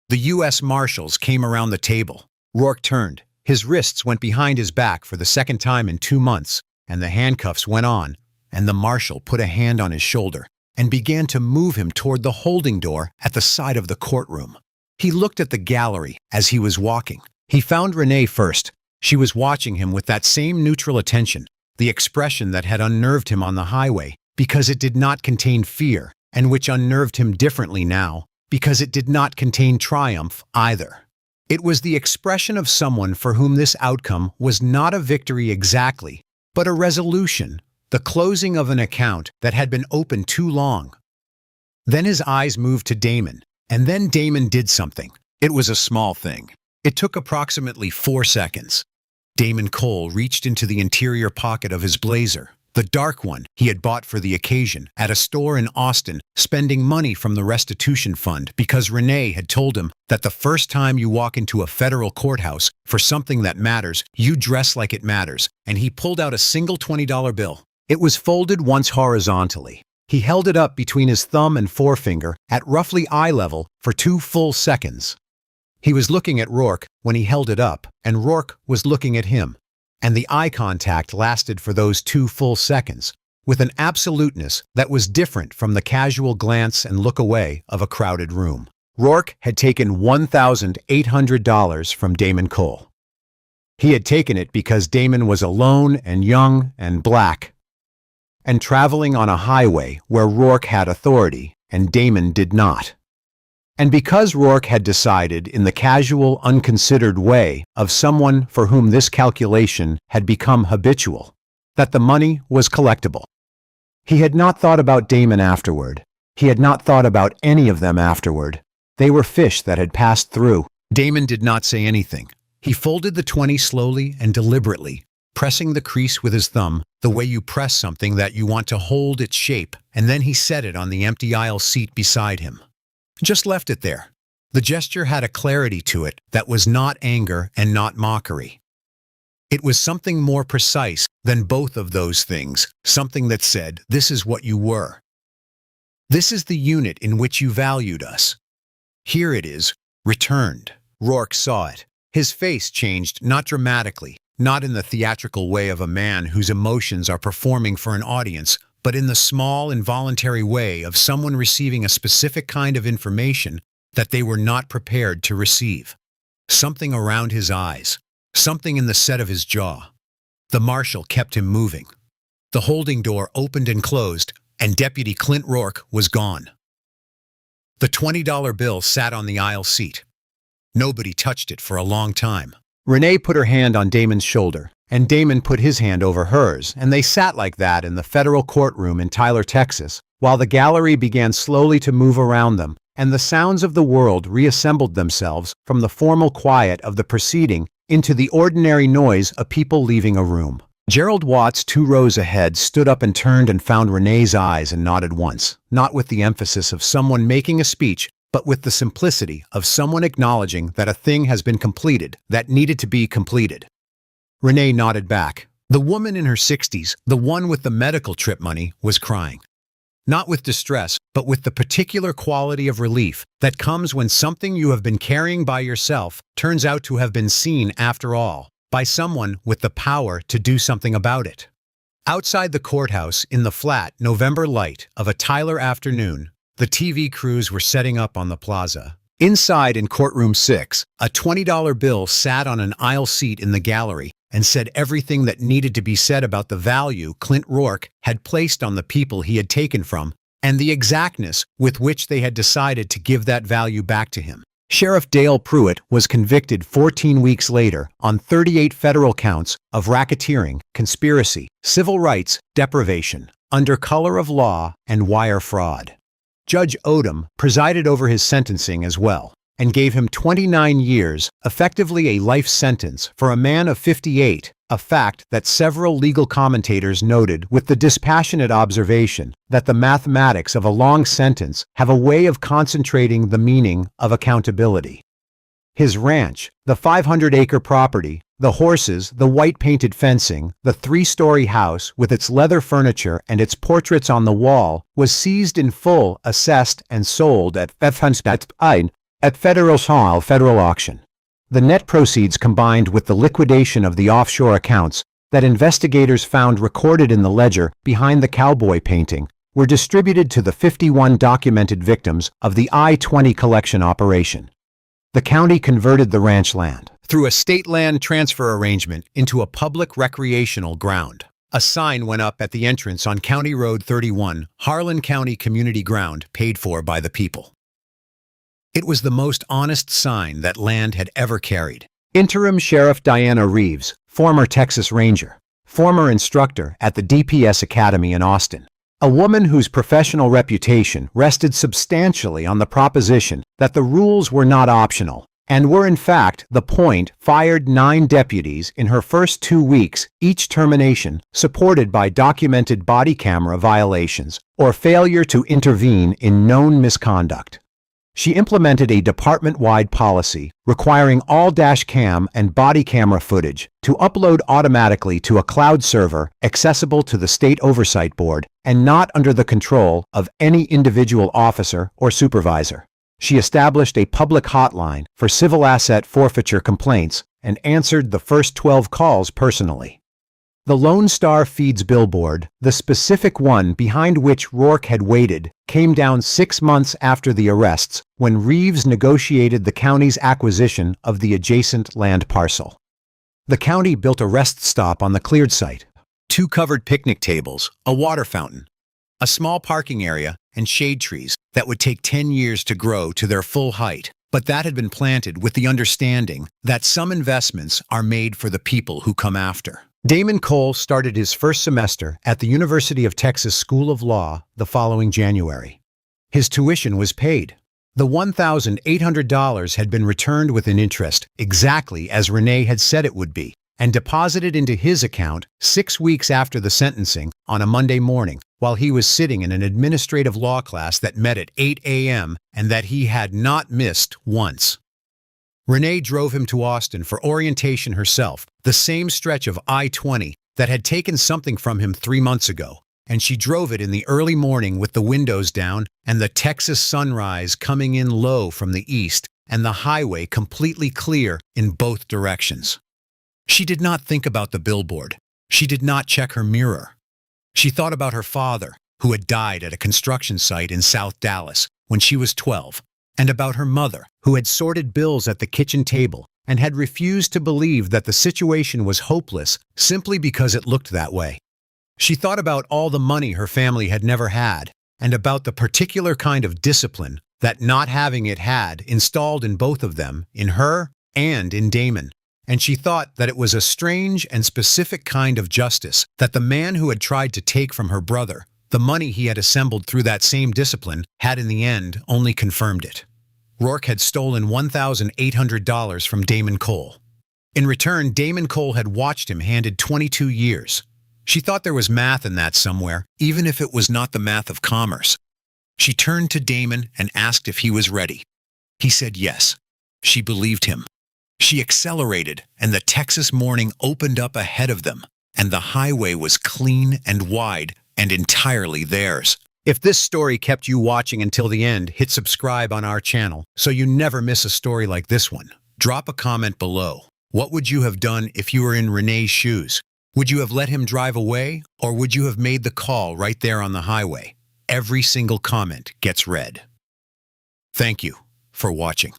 The U.S. Marshals came around the table. Rourke turned. His wrists went behind his back for the second time in 2 months, and the handcuffs went on, and the marshal put a hand on his shoulder and began to move him toward the holding door at the side of the courtroom. He looked at the gallery as he was walking. He found Renée first. She was watching him with that same neutral attention, the expression that had unnerved him on the highway because it did not contain fear, and which unnerved him differently now because it did not contain triumph either. It was the expression of someone for whom this outcome was not a victory exactly, but a resolution, the closing of an account that had been open too long. Then his eyes moved to Damon, and then Damon did something. It was a small thing. It took approximately 4 seconds. Renée Cole reached into the interior pocket of his blazer, the dark one he had bought for the occasion at a store in Austin, spending money from the restitution fund because Renée had told him that the first time you walk into a federal courthouse for something that matters, you dress like it matters, and he pulled out a single $20 bill. It was folded once horizontally. He held it up between his thumb and forefinger at roughly eye level for 2 full seconds. He was looking at Rourke when he held it up, and Rourke was looking at him. And the eye contact lasted for those 2 full seconds, with an absoluteness that was different from the casual glance and look away of a crowded room. Rourke had taken $1,800 from Renée Cole. He had taken it because Damon was alone and young and black, and traveling on a highway where Rourke had authority and Damon did not. And because Rourke had decided in the casual, unconsidered way of someone for whom this calculation had become habitual, that the money was collectible. He had not thought about Damon afterward. He had not thought about any of them afterward. They were fish that had passed through. Damon did not say anything. He folded the 20 slowly and deliberately, pressing the crease with his thumb, the way you press something that you want to hold its shape, and then he set it on the empty aisle seat beside him. Just left it there. The gesture had a clarity to it that was not anger and not mockery. It was something more precise than both of those things, something that said, "This is what you were. This is the unit in which you valued us. Here it is, returned." Rourke saw it. His face changed, not dramatically, not in the theatrical way of a man whose emotions are performing for an audience, but in the small, involuntary way of someone receiving a specific kind of information that they were not prepared to receive. Something around his eyes, something in the set of his jaw. The marshal kept him moving. The holding door opened and closed, and Deputy Clint Rourke was gone. The $20 bill sat on the aisle seat. Nobody touched it for a long time. Renée put her hand on Damon's shoulder, and Damon put his hand over hers, and they sat like that in the federal courtroom in Tyler, Texas, while the gallery began slowly to move around them, and the sounds of the world reassembled themselves from the formal quiet of the proceeding into the ordinary noise of people leaving a room. Gerald Watts, 2 rows ahead, stood up and turned and found Renée's eyes and nodded once, not with the emphasis of someone making a speech, but with the simplicity of someone acknowledging that a thing has been completed that needed to be completed. Renee nodded back. The woman in her 60s, the one with the medical trip money, was crying. Not with distress, but with the particular quality of relief that comes when something you have been carrying by yourself turns out to have been seen after all, by someone with the power to do something about it. Outside the courthouse, in the flat November light of a Tyler afternoon, the TV crews were setting up on the plaza. Inside in courtroom 6, a $20 bill sat on an aisle seat in the gallery and said everything that needed to be said about the value Clint Rourke had placed on the people he had taken from, and the exactness with which they had decided to give that value back to him. Sheriff Dale Pruitt was convicted 14 weeks later on 38 federal counts of racketeering, conspiracy, civil rights deprivation, under color of law, and wire fraud. Judge Odom presided over his sentencing as well, and gave him 29 years, effectively a life sentence, for a man of 58, a fact that several legal commentators noted with the dispassionate observation that the mathematics of a long sentence have a way of concentrating the meaning of accountability. His ranch, the 500-acre property, the horses, the white-painted fencing, the 3-story house with its leather furniture and its portraits on the wall, was seized in full, assessed, and sold at federal auction. The net proceeds, combined with the liquidation of the offshore accounts that investigators found recorded in the ledger behind the cowboy painting, were distributed to the 51 documented victims of the I-20 collection operation. The county converted the ranch land, through a state land transfer arrangement, into a public recreational ground. A sign went up at the entrance on County Road 31, Harlan County Community Ground, paid for by the people. It was the most honest sign that land had ever carried. Interim Sheriff Diana Reeves, former Texas Ranger, former instructor at the DPS Academy in Austin, a woman whose professional reputation rested substantially on the proposition that the rules were not optional and were in fact the point, fired 9 deputies in her first 2 weeks, each termination supported by documented body camera violations or failure to intervene in known misconduct. She implemented a department-wide policy requiring all dash cam and body camera footage to upload automatically to a cloud server accessible to the State Oversight Board and not under the control of any individual officer or supervisor. She established a public hotline for civil asset forfeiture complaints and answered the first 12 calls personally. The Lone Star Feeds billboard, the specific one behind which Rourke had waited, came down 6 months after the arrests when Reeves negotiated the county's acquisition of the adjacent land parcel. The county built a rest stop on the cleared site, 2 covered picnic tables, a water fountain, a small parking area, and shade trees that would take 10 years to grow to their full height, but that had been planted with the understanding that some investments are made for the people who come after. Damon Cole started his first semester at the University of Texas School of Law the following January. His tuition was paid. The $1,800 had been returned with an interest, exactly as Renee had said it would be, and deposited into his account 6 weeks after the sentencing on a Monday morning, while he was sitting in an administrative law class that met at 8 a.m. and that he had not missed once. Renee drove him to Austin for orientation herself, the same stretch of I-20 that had taken something from him 3 months ago, and she drove it in the early morning with the windows down and the Texas sunrise coming in low from the east and the highway completely clear in both directions. She did not think about the billboard. She did not check her mirror. She thought about her father, who had died at a construction site in South Dallas when she was 12, and about her mother, who had sorted bills at the kitchen table and had refused to believe that the situation was hopeless simply because it looked that way. She thought about all the money her family had never had, and about the particular kind of discipline that not having it had installed in both of them, in her and in Damon. And she thought that it was a strange and specific kind of justice that the man who had tried to take from her brother the money he had assembled through that same discipline had in the end only confirmed it. Rourke had stolen $1,800 from Damon Cole. In return, Damon Cole had watched him handed 22 years. She thought there was math in that somewhere, even if it was not the math of commerce. She turned to Damon and asked if he was ready. He said yes. She believed him. She accelerated, and the Texas morning opened up ahead of them, and the highway was clean and wide and entirely theirs. If this story kept you watching until the end, hit subscribe on our channel so you never miss a story like this one. Drop a comment below. What would you have done if you were in Renée's shoes? Would you have let him drive away, or would you have made the call right there on the highway? Every single comment gets read. Thank you for watching.